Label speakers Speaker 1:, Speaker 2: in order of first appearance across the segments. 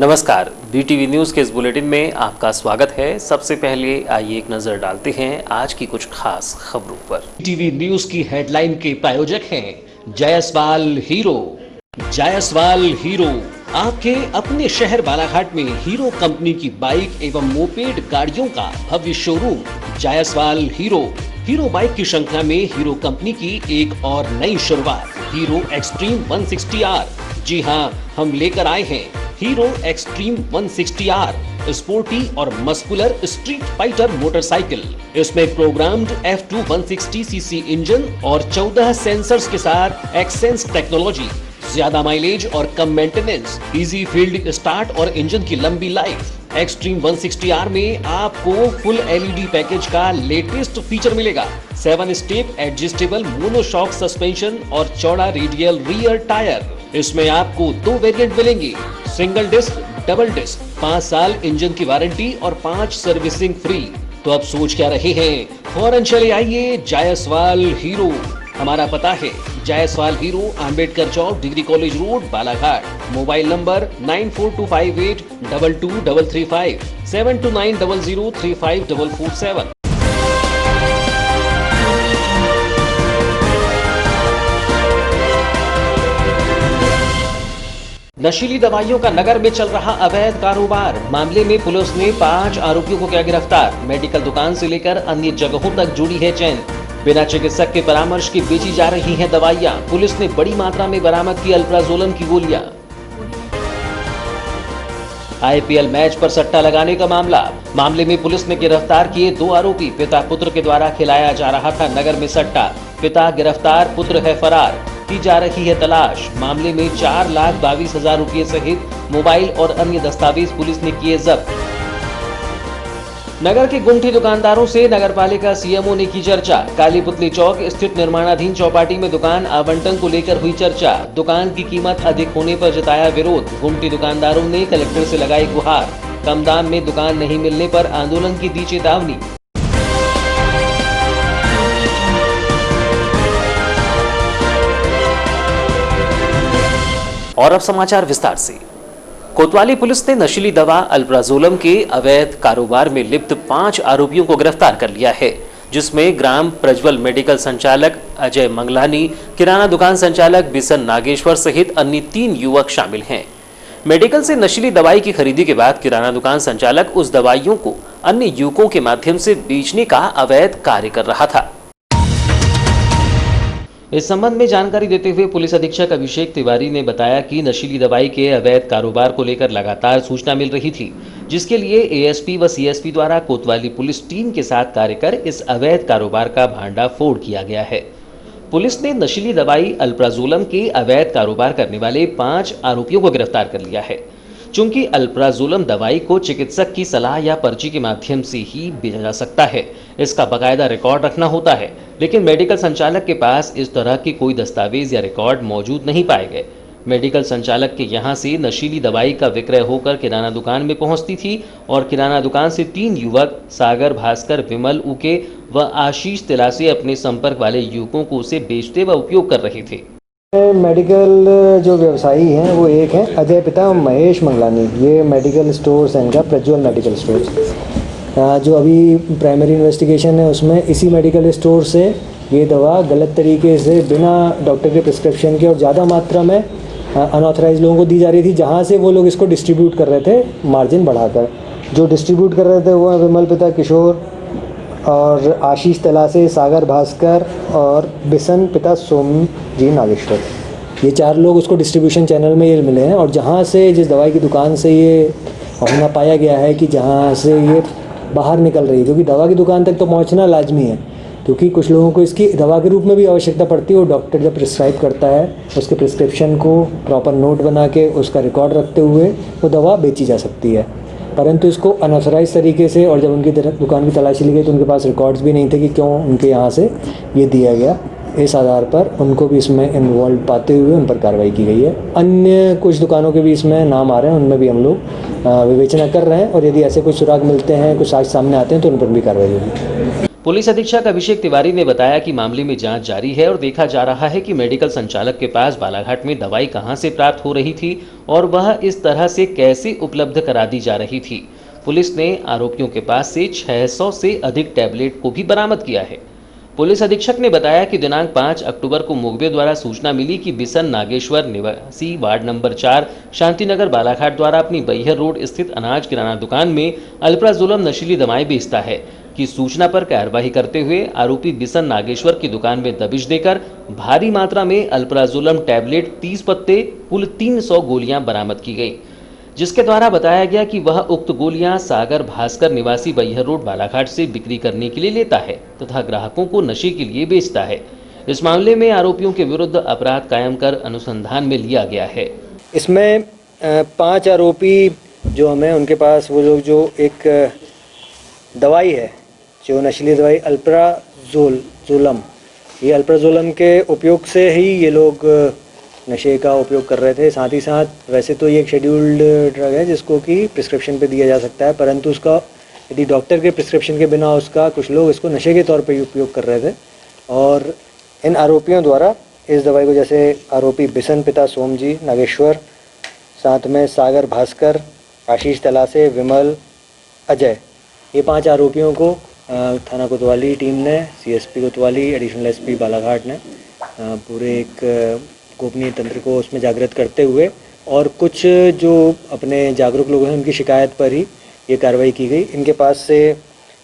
Speaker 1: नमस्कार, BTV news के इस बुलेटिन में आपका स्वागत है। सबसे पहले आइए एक नजर डालते हैं आज की कुछ खास खबरों पर। BTV न्यूज़ की हेडलाइन के प्रायोजक हैं जायसवाल हीरो। जायसवाल हीरो आपके अपने शहर बालाघाट में हीरो कंपनी की बाइक एवं मोपेड गाड़ियों का भव्य showroom. Jaiswal Hero Hero bike की श्रृंखला में हीरो कंपनी की एक और नई शुरुआत, हीरो एक्सट्रीम 160R। जी हाँ, हम लेकर आए हैं हीरो एक्सट्रीम 160R, स्पोर्टी और मस्कुलर स्ट्रीट फाइटर मोटरसाइकिल। इसमें प्रोग्राम्ड F2 160cc इंजन और 14 सेंसर्स के साथ एक्सेंस टेक्नोलॉजी, ज्यादा माइलेज और कम मेंटेनेंस, इजी फील्ड स्टार्ट और इंजन की लंबी लाइफ। एक्सट्रीम 160R में आपको फुल LED पैकेज का लेटेस्ट फीचर मिलेगा, 7 स्टेप एडजस्टेबल मोनोशॉक सस्पेंशन और चौड़ा रेडियल रियर टायर। इसमें आपको 2 वेरिएंट मिलेंगे, सिंगल डिस्क, डबल डिस्क, 5 साल इंजन की वारंटी और 5 सर्विसिंग फ्री। तो अब सोच क्या रहे हैं, फौरन चले आइए जायसवाल हीरो। हमारा पता है Jaiswal Hero, Ambedkar Chowk, degree college road, Balaghat. Mobile number 9425822335, 7290035447। नशीली दवाइयों का नगर में चल रहा अवैध कारोबार। मामले में पुलिस ने 5 आरोपियों को किया गिरफ्तार। मेडिकल दुकान से लेकर अन्य जगहों तक जुड़ी है चेन। बिना चिकित्सक के परामर्श के बेची जा रही हैं दवाइयां। पुलिस ने बड़ी मात्रा में बरामद की अल्प्राजोलम की गोलियां। IPL मैच पर सट्टा लगाने का मामले में पुलिस ने गिरफ्तार किए 2 आरोपी। पिता पुत्र के द्वारा खिलाया जा रहा था नगर में सट्टा। पिता गिरफ्तार, पुत्र है फरार, की जा रही है तलाश। मामले में 4,22,000 रुपये सहित मोबाइल और अन्य दस्तावेज पुलिस ने किए जब्त। नगर के गुमठी दुकानदारों से नगरपालिका CMO ने की चर्चा। कालीपुतली चौक स्थित निर्माणाधीन चौपाटी में दुकान आवंटन को लेकर हुई चर्चा। दुकान की कीमत अधिक होने पर जताया विरोध। गुमठी दुकानदारों ने कलेक्टर से लगाई गुहार। कम दाम में दुकान नहीं मिलने पर आंदोलन की दी चेतावनी। और अब समाचार विस्तार से। कोतवाली पुलिस ने नशीली दवा अल्प्राजोलम के अवैध कारोबार में लिप्त 5 आरोपियों को गिरफ्तार कर लिया है, जिसमें ग्राम प्रज्वल मेडिकल संचालक अजय मंगलानी, किराना दुकान संचालक बिसन नागेश्वर सहित अन्य 3 युवक शामिल हैं। मेडिकल से नशीली दवाई की खरीदी के बाद किराना दुकान संचालक उस दवाइयों को अन्य युवकों के माध्यम से बेचने का अवैध कार्य कर रहा था। इस संबंध में जानकारी देते हुए पुलिस अधीक्षक अभिषेक तिवारी ने बताया कि नशीली दवाई के अवैध कारोबार को लेकर लगातार सूचना मिल रही थी, जिसके लिए ASP व CSP द्वारा कोतवाली पुलिस टीम के साथ कार्य कर इस अवैध कारोबार का भांडाफोड़ किया गया है। पुलिस ने नशीली दवाई अल्प्राजोलम के अवैध कारोबार करने वाले 5 आरोपियों को गिरफ्तार कर लिया है। चूंकि अल्प्राजोलम दवाई को चिकित्सक की सलाह या पर्ची के माध्यम से ही बेचा जा सकता है, इसका बाकायदा रिकॉर्ड रखना होता है, लेकिन मेडिकल संचालक के पास इस तरह के कोई दस्तावेज या रिकॉर्ड मौजूद नहीं पाए गए। मेडिकल संचालक के यहां से नशीली दवाई का विक्रय होकर किराना दुकान में पहुंचती थी और किराना दुकान से 3 युवक सागर, भास्कर, विमल उके व आशीष तिलासे अपने संपर्क वाले युवकों को उसे बेचते व उपयोग कर रहे थे।
Speaker 2: मेडिकल जो व्यवसायी हैं वो एक हैं अजय पिता महेश मंगलानी। ये मेडिकल स्टोर्स हैं इनका, प्रज्वल मेडिकल स्टोर्स। जो अभी प्राइमरी इन्वेस्टिगेशन है उसमें इसी मेडिकल स्टोर से ये दवा गलत तरीके से बिना डॉक्टर के प्रिस्क्रिप्शन के और ज़्यादा मात्रा में अनऑथराइज लोगों को दी जा रही थी, जहाँ से वो लोग इसको डिस्ट्रीब्यूट कर रहे थे मार्जिन बढ़ाकर। जो डिस्ट्रीब्यूट कर रहे थे वो है विमल पिता किशोर और आशीष तलासे, सागर भास्कर और बिसन पिता सोम जी नागेश्वर। ये 4 लोग उसको डिस्ट्रीब्यूशन चैनल में ये मिले हैं। और जहाँ से जिस दवाई की दुकान से ये होना पाया गया है कि जहाँ से ये बाहर निकल रही है, क्योंकि दवा की दुकान तक तो पहुँचना लाजमी है, क्योंकि कुछ लोगों को इसकी दवा के रूप में भी आवश्यकता पड़ती है। वो डॉक्टर जब प्रिस्क्राइब करता है उसके प्रिस्क्रिप्शन को प्रॉपर नोट बना के उसका रिकॉर्ड रखते हुए वो दवा बेची जा सकती है। परंतु इसको अनऑथराइज तरीके से, और जब उनकी दुकान की तलाशी ली गई तो उनके पास रिकॉर्ड्स भी नहीं थे कि क्यों उनके यहाँ से ये दिया गया। इस आधार पर उनको भी इसमें इन्वॉल्व पाते हुए उन पर कार्रवाई की गई है। अन्य कुछ दुकानों के भी इसमें नाम आ रहे हैं, उनमें भी हम लोग विवेचना कर रहे हैं और यदि ऐसे कुछ सुराग मिलते हैं, कुछ साक्ष्य सामने आते हैं तो उन पर भी कार्रवाई होगी।
Speaker 1: पुलिस अधीक्षक अभिषेक तिवारी ने बताया कि मामले में जांच जारी है और देखा जा रहा है कि मेडिकल संचालक के पास बालाघाट में दवाई कहां से प्राप्त हो रही थी और वह इस तरह से कैसे उपलब्ध करा दी जा रही थी। पुलिस ने आरोपियों के पास से 600 से अधिक टैबलेट को भी बरामद किया है। पुलिस अधीक्षक ने बताया कि दिनांक 5 अक्टूबर को मुखबिर द्वारा सूचना मिली कि बिसन नागेश्वर निवासी वार्ड नंबर 4 शांतिनगर बालाघाट द्वारा अपनी बैहर रोड स्थित अनाज किराना दुकान में अल्प्राजोलम नशीली दवाएं बेचता है की सूचना पर कार्रवाई करते हुए आरोपी बिसन नागेश्वर की दुकान में दबिश देकर भारी मात्रा में अल्प्राजोलम टैबलेट 30 पत्ते कुल 300 गोलियां बरामद की गई, जिसके द्वारा बताया गया कि वह उक्त गोलियां सागर भास्कर निवासी बैहर रोड बालाघाट से बिक्री करने के लिए लेता है तथा ग्राहकों को नशे के लिए बेचता है। इस मामले में आरोपियों के विरुद्ध अपराध कायम कर अनुसंधान में लिया गया है।
Speaker 2: इसमें 5 आरोपी जो हमें उनके पास वो लोग जो एक दवाई है जो नशीली दवाई अल्प्राजोलम, ये अल्प्राजोलम के उपयोग से ही ये लोग नशे का उपयोग कर रहे थे। साथ ही साथ वैसे तो ये एक शेड्यूल्ड ड्रग है जिसको कि प्रिस्क्रिप्शन पे दिया जा सकता है, परंतु उसका यदि डॉक्टर के प्रिस्क्रिप्शन के बिना उसका कुछ लोग इसको नशे के तौर पे उपयोग कर रहे थे। और इन आरोपियों द्वारा इस दवाई को, जैसे आरोपी बिसन पिता सोमजी नागेश्वर, साथ में सागर भास्कर, आशीष तलासे, विमल, अजय, ये 5 आरोपियों को थाना कोतवाली टीम ने, CSP कोतवाली, एडिशनल SP बालाघाट ने पूरे एक गोपनीय तंत्र को उसमें जागृत करते हुए और कुछ जो अपने जागरूक लोग हैं उनकी शिकायत पर ही ये कार्रवाई की गई। इनके पास से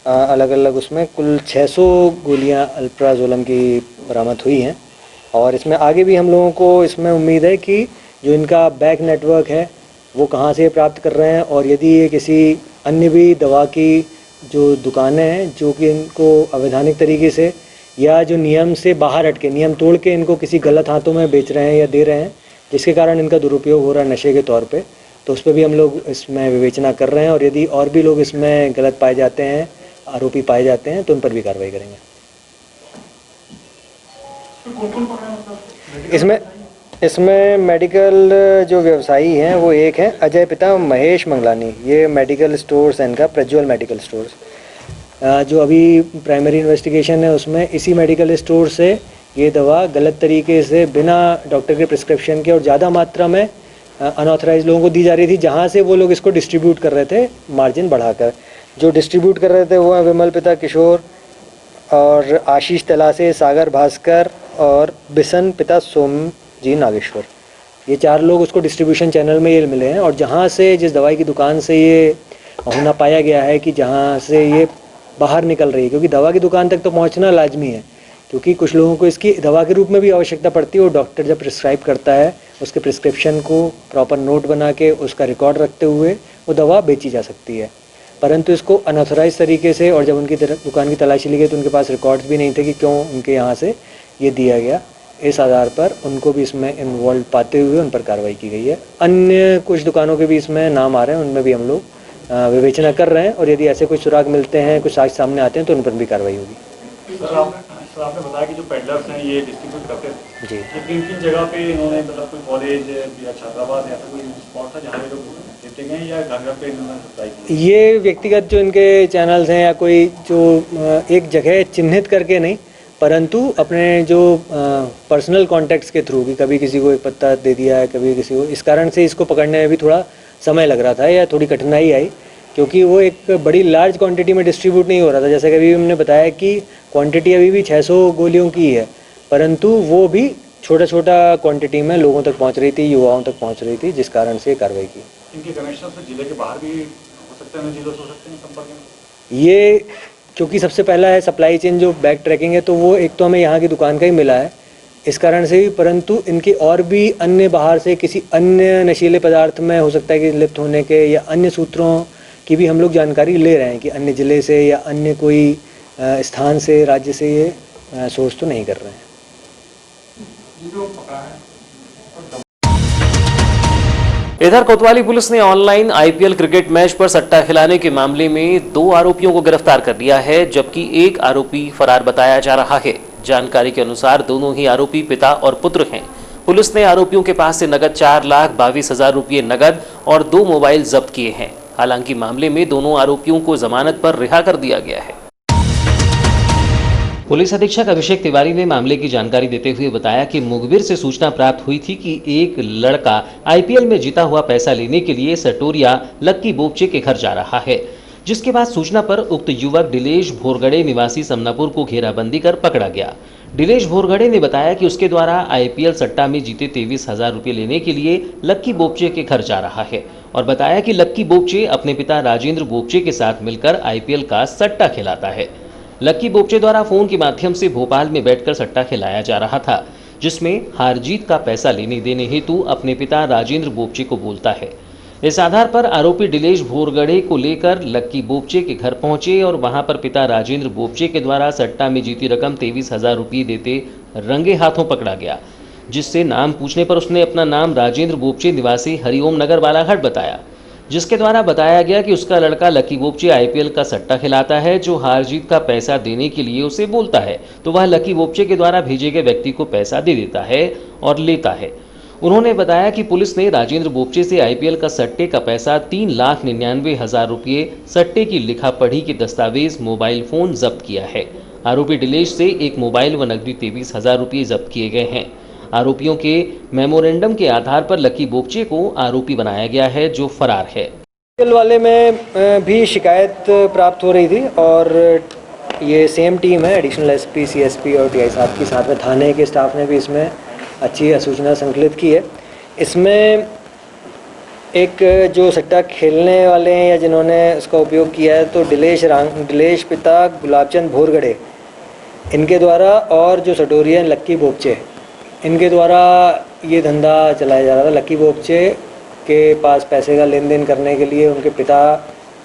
Speaker 2: अलग अलग उसमें कुल 600 गोलियां अल्प्राजोलम की बरामद हुई हैं और इसमें आगे भी हम लोगों को इसमें उम्मीद है कि जो इनका बैक नेटवर्क है वो कहाँ से प्राप्त कर रहे हैं और यदि ये किसी अन्य भी दवा की जो दुकानें हैं जो कि इनको अवैधानिक तरीके से या जो नियम से बाहर हट के, नियम तोड़ के इनको किसी गलत हाथों में बेच रहे हैं या दे रहे हैं जिसके कारण इनका दुरुपयोग हो रहा है नशे के तौर पे, तो उस पर भी हम लोग इसमें विवेचना कर रहे हैं और यदि और भी लोग इसमें गलत पाए जाते हैं, आरोपी पाए जाते हैं तो उन पर भी कार्रवाई करेंगे। इसमें मेडिकल जो व्यवसायी हैं वो एक हैं अजय पिता महेश मंगलानी, ये मेडिकल स्टोर्स हैं इनका, प्रज्वल मेडिकल स्टोर्स। जो अभी प्राइमरी इन्वेस्टिगेशन है उसमें इसी मेडिकल स्टोर से ये दवा गलत तरीके से बिना डॉक्टर के प्रिस्क्रिप्शन के और ज़्यादा मात्रा में अनऑथराइज लोगों को दी जा रही थी, जहाँ से वो लोग इसको डिस्ट्रीब्यूट कर रहे थे मार्जिन बढ़ाकर। जो डिस्ट्रीब्यूट कर रहे थे वो हैं विमल पिता किशोर और आशीष तलासे, सागर भास्कर और बिसन पिता सोम जी नागेश्वर। ये 4 लोग उसको डिस्ट्रीब्यूशन चैनल में ये मिले हैं और जहाँ से, जिस दवाई की दुकान से ये होना पाया गया है कि जहाँ से ये बाहर निकल रही है, क्योंकि दवा की दुकान तक तो पहुँचना लाजमी है, क्योंकि कुछ लोगों को इसकी दवा के रूप में भी आवश्यकता पड़ती है और डॉक्टर जब प्रिस्क्राइब करता है उसके प्रिस्क्रिप्शन को प्रॉपर नोट बना के उसका रिकॉर्ड रखते हुए वो दवा बेची जा सकती है। परंतु इसको अनऑथराइज तरीके से, और जब उनकी दुकान की तलाशी ली गई तो उनके पास रिकॉर्ड्स भी नहीं थे कि क्यों उनके यहाँ से ये दिया गया। इस आधार पर उनको भी इसमें इन्वॉल्व पाते हुए उन पर कार्रवाई की गई है। अन्य कुछ दुकानों के भी इसमें नाम आ रहे हैं, उनमें भी हम लोग विवेचना कर रहे हैं और यदि ऐसे कुछ सुराग मिलते हैं, कुछ साक्ष्य सामने आते हैं तो उन पर भी कार्रवाई होगी।
Speaker 3: सर आपने बताया कि जो पेडलर्स हैं ये डिस्ट्रीब्यूट करते थे
Speaker 2: जी,
Speaker 3: ये किन जगह पे इन्होंने, मतलब कोई कॉलेज या छात्रावास या कोई स्पॉट था जहाँ पे लोग देते गए या घर घर पे इन्होंने सप्लाई की?
Speaker 2: ये व्यक्तिगत जो इनके चैनल्स हैं या कोई जो एक जगह चिन्हित करके नहीं, परंतु अपने जो पर्सनल कॉन्टैक्ट्स के थ्रू कि कभी किसी को एक पत्ता दे दिया है, कभी किसी को, इस कारण से इसको पकड़ने में भी थोड़ा समय लग रहा था या थोड़ी कठिनाई आई, क्योंकि वो एक बड़ी लार्ज क्वांटिटी में डिस्ट्रीब्यूट नहीं हो रहा था। जैसे कि अभी हमने बताया कि क्वांटिटी अभी भी 600 गोलियों की है, परंतु वो भी छोटा छोटा क्वांटिटी में लोगों तक पहुंच रही थी, युवाओं तक पहुंच रही थी, जिस कारण से कार्रवाई की।
Speaker 3: इनके कनेक्शन से जिले के बाहर भी हो सकते हैं, जिलों से हो सकते हैं संपर्क में?
Speaker 2: ये क्योंकि सबसे पहला है सप्लाई चेन जो बैक ट्रैकिंग है, तो वो एक तो हमें यहाँ की दुकान का ही मिला है इस कारण से भी, परंतु इनके और भी अन्य बाहर से किसी अन्य नशीले पदार्थ में हो सकता है कि लिप्त होने के या अन्य सूत्रों की भी हम लोग जानकारी ले रहे हैं कि अन्य ज़िले से या अन्य कोई स्थान से, राज्य से ये सोर्स तो नहीं कर रहे हैं।
Speaker 1: इधर कोतवाली पुलिस ने ऑनलाइन IPL क्रिकेट मैच पर सट्टा खिलाने के मामले में 2 आरोपियों को गिरफ्तार कर लिया है, जबकि एक आरोपी फरार बताया जा रहा है। जानकारी के अनुसार दोनों ही आरोपी पिता और पुत्र हैं। पुलिस ने आरोपियों के पास से नगद 4,22,000 रुपये नगद और 2 मोबाइल जब्त किए हैं। हालांकि मामले में दोनों आरोपियों को जमानत पर रिहा कर दिया गया है। पुलिस अधीक्षक अभिषेक तिवारी ने मामले की जानकारी देते हुए बताया कि मुखबिर से सूचना प्राप्त हुई थी कि एक लड़का आईपीएल में जीता हुआ पैसा लेने के लिए सटोरिया लक्की बोपचे के घर जा रहा है, जिसके बाद सूचना पर उक्त युवक दिलेश भोरगड़े निवासी समनापुर को घेराबंदी कर पकड़ा गया। दिलेश भोरगड़े ने बताया कि उसके द्वारा आईपीएल सट्टा में जीते 23,000 रुपये लेने के लिए लक्की बोपचे के घर जा रहा है और बताया कि लक्की बोपचे अपने पिता राजेंद्र बोपचे के साथ मिलकर आईपीएल का सट्टा खिलाता है। लक्की बोपचे द्वारा फोन के माध्यम से भोपाल में बैठकर सट्टा खिलाया जा रहा था, जिसमें हार जीत का पैसा लेने देने हेतु अपने पिता राजेंद्र बोपचे को बोलता है। इस आधार पर आरोपी दिलेश भोरगड़े को लेकर लक्की बोपचे के घर पहुंचे और वहां पर पिता राजेंद्र बोपचे के द्वारा सट्टा में जीती रकम 23,000 रुपये देते रंगे हाथों पकड़ा गया, जिससे नाम पूछने पर उसने अपना नाम राजेंद्र बोपचे निवासी हरिओम नगर बालाघाट बताया, जिसके द्वारा बताया गया कि उसका लड़का लक्की बोपचे आईपीएल का सट्टा खिलाता है, जो हार जीत का पैसा देने के लिए उसे बोलता है तो वह लक्की बोपचे के द्वारा भेजे गए व्यक्ति को पैसा दे देता है और लेता है। उन्होंने बताया कि पुलिस ने राजेंद्र बोपचे से आईपीएल का सट्टे का पैसा 3,99,000 रुपये, सट्टे की लिखा पढ़ी के दस्तावेज, मोबाइल फोन जब्त किया है। आरोपी दिलेश से एक मोबाइल व नकदी 23,000 रुपये जब्त किए गए हैं। आरोपियों के मेमोरेंडम के आधार पर लक्की बोपचे को आरोपी बनाया गया है, जो फरार है।
Speaker 2: आईपीएल वाले में भी शिकायत प्राप्त हो रही थी और ये सेम टीम है, एडिशनल एसपी, सीएसपी और टीआई साहब की, साथ में थाने के स्टाफ ने भी इसमें अच्छी सूचना संकलित की है। इसमें एक जो सट्टा खेलने वाले हैं या जिन्होंने इसका उपयोग किया है, तो दिलेश पिता गुलाबचंद भोरगड़े इनके द्वारा और जो सटोरिया लक्की बोपचे इनके द्वारा ये धंधा चलाया जा रहा था। लक्की बोपचे के पास पैसे का लेन देन करने के लिए उनके पिता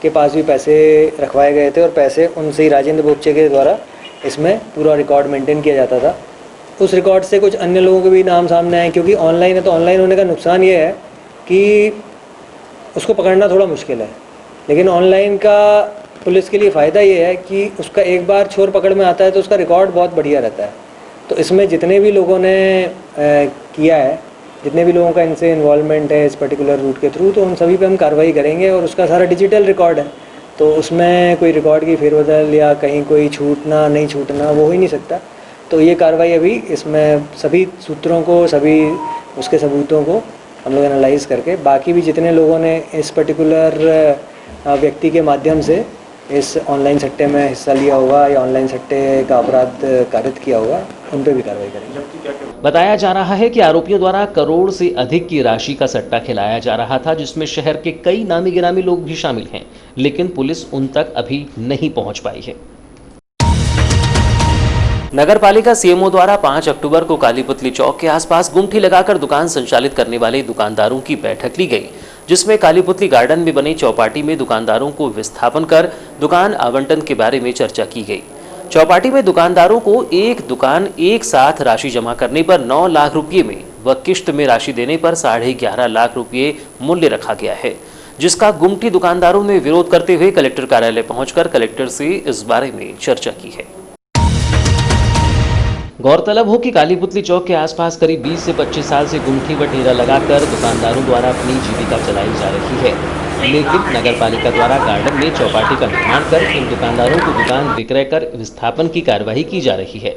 Speaker 2: के पास भी पैसे रखवाए गए थे और पैसे उनसे ही राजेंद्र बोपचे के द्वारा इसमें पूरा रिकॉर्ड मेंटेन किया जाता था। उस रिकॉर्ड से कुछ अन्य लोगों के भी नाम सामने आए, क्योंकि ऑनलाइन है तो ऑनलाइन होने का नुकसान ये है कि उसको पकड़ना थोड़ा मुश्किल है, लेकिन ऑनलाइन का पुलिस के लिए फ़ायदा ये है कि उसका एक बार चोर पकड़ में आता है तो उसका रिकॉर्ड बहुत बढ़िया रहता है। तो इसमें जितने भी लोगों ने किया है, जितने भी लोगों का इनसे इन्वॉल्वमेंट है इस पर्टिकुलर रूट के थ्रू, तो उन सभी पे हम कार्रवाई करेंगे और उसका सारा डिजिटल रिकॉर्ड है, तो उसमें कोई रिकॉर्ड की फेरबदल या कहीं कोई छूटना नहीं छूटना वो हो ही नहीं सकता। तो ये कार्रवाई अभी इसमें सभी सूत्रों को, सभी उसके सबूतों को हम लोग एनालाइज करके, बाकी भी जितने लोगों ने इस पर्टिकुलर व्यक्ति के माध्यम से इस ऑनलाइन सट्टे में हिस्सा लिया होगा या ऑनलाइन सट्टे का अपराध कारित किया होगा, उन पर भी कार्रवाई करेंगे।
Speaker 1: बताया जा रहा है कि आरोपियों द्वारा करोड़ से अधिक की राशि का सट्टा खिलाया जा रहा था, जिसमें शहर के कई नामी गिरामी लोग भी शामिल हैं, लेकिन पुलिस उन तक अभी नहीं पहुंच पाई है। नगरपालिका सीएमओ द्वारा 5 अक्टूबर को कालीपुतली चौक के आसपास गुमठी लगाकर दुकान संचालित करने वाले दुकानदारों की बैठक ली गई, जिसमें कालीपुतली गार्डन में बनी चौपाटी में दुकानदारों को विस्थापन कर दुकान आवंटन के बारे में चर्चा की गई। चौपाटी में दुकानदारों को एक दुकान एक साथ राशि जमा करने पर 9 लाख रुपये में व किश्त में राशि देने पर 11.5 लाख रुपये मूल्य रखा गया है, जिसका गुमटी दुकानदारों ने विरोध करते हुए कलेक्टर कार्यालय पहुंचकर कलेक्टर से इस बारे में चर्चा की है। गौरतलब हो कि कालीपुतली चौक के आसपास करीब 20 से 25 साल से गुमठी व ठेला लगाकर दुकानदारों द्वारा अपनी जीविका चलाई जा रही है, लेकिन नगरपालिका द्वारा गार्डन में चौपाटी का निर्माण कर इन दुकानदारों को दुकान विक्रय कर विस्थापन की कार्यवाही की जा रही है।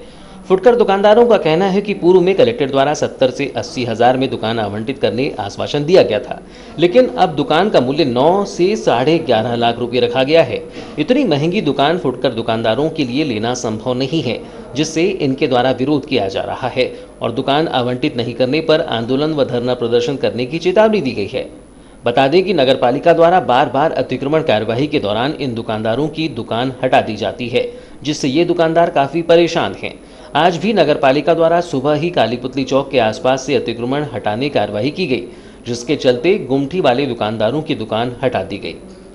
Speaker 1: फुटकर दुकानदारों का कहना है कि पूर्व में कलेक्टर द्वारा 70 से 80 हज़ार में दुकान आवंटित करने आश्वासन दिया गया था, लेकिन अब दुकान का मूल्य 9 से 11.5 लाख रुपये रखा गया है। इतनी महंगी दुकान फुटकर दुकानदारों के लिए लेना संभव नहीं है, जिससे इनके द्वारा विरोध किया जा रहा है और दुकान आवंटित नहीं करने पर आंदोलन व धरना प्रदर्शन करने की चेतावनी दी गई है। बता दें कि नगरपालिका द्वारा बार बार अतिक्रमण कार्यवाही के दौरान इन दुकानदारों की दुकान हटा दी जाती है, जिससे ये दुकानदार काफ़ी परेशान हैं। आज भी नगरपालिका द्वारा सुबह ही कालीपुतली चौक के आसपास से अतिक्रमण हटाने कार्यवाही की गई, जिसके चलते गुमठी वाले दुकानदारों की दुकान हटा दी गई।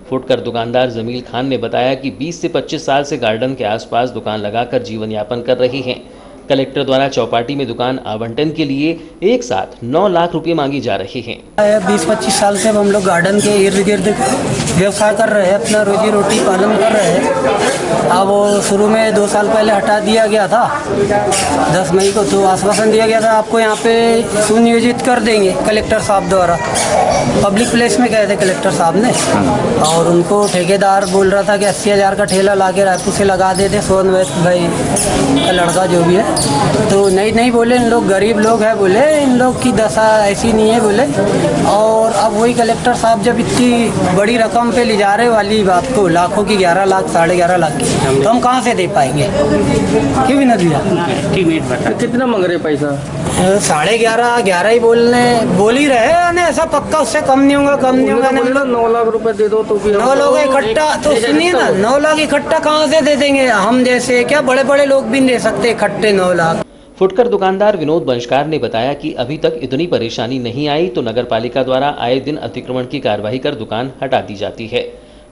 Speaker 1: फुटकर दुकानदार जमील खान ने बताया कि 20 से 25 साल से गार्डन के आसपास दुकान लगाकर जीवन यापन कर रहे हैं, कलेक्टर द्वारा चौपाटी में दुकान आवंटन के लिए एक साथ 9 लाख रुपए मांगे जा रहे हैं।
Speaker 4: 20-25 साल से हम लोग गार्डन के इर्द गिर्द व्यवसाय कर रहे हैं, अपना रोजी रोटी पालन कर रहे हैं। अब वो शुरू में 2 साल पहले हटा दिया गया था 10 मई को, तो आश्वासन दिया गया था आपको यहाँ पे सुनियोजित कर देंगे कलेक्टर साहब द्वारा। पब्लिक प्लेस में गए थे कलेक्टर साहब ने, और उनको ठेकेदार बोल रहा था कि 80,000 का ठेला ला के रायपुर से लगा देते, सोन भाई का लड़का जो भी है। तो नहीं बोले, इन लोग गरीब लोग हैं बोले, इन लोग की दशा ऐसी नहीं है बोले। और अब वही कलेक्टर साहब जब इतनी बड़ी रकम पे ले जा रहे वाली बात को, लाखों की 11 लाख 11.5 लाख की, तो हम कहाँ से दे पाएंगे? क्यों भी न दिया।
Speaker 5: कितना मांग रहे पैसा?
Speaker 4: 11.5 ही बोल ही रहे हैं, ऐसा पक्का उससे कम नहीं होगा, कम नहीं होगा।
Speaker 5: 9 लाख रुपए दे दो तो
Speaker 4: 9 लाख इकट्ठा, तो सुनिए ना, 9 लाख इकट्ठा कहाँ से दे देंगे? हम जैसे क्या बड़े बड़े लोग भी नहीं दे सकते इकट्ठे 9 लाख।
Speaker 1: फुटकर दुकानदार विनोद बंशकार ने बताया कि अभी तक इतनी परेशानी नहीं आई तो नगर पालिका द्वारा आए दिन अतिक्रमण की कार्रवाई कर दुकान हटा दी जाती है।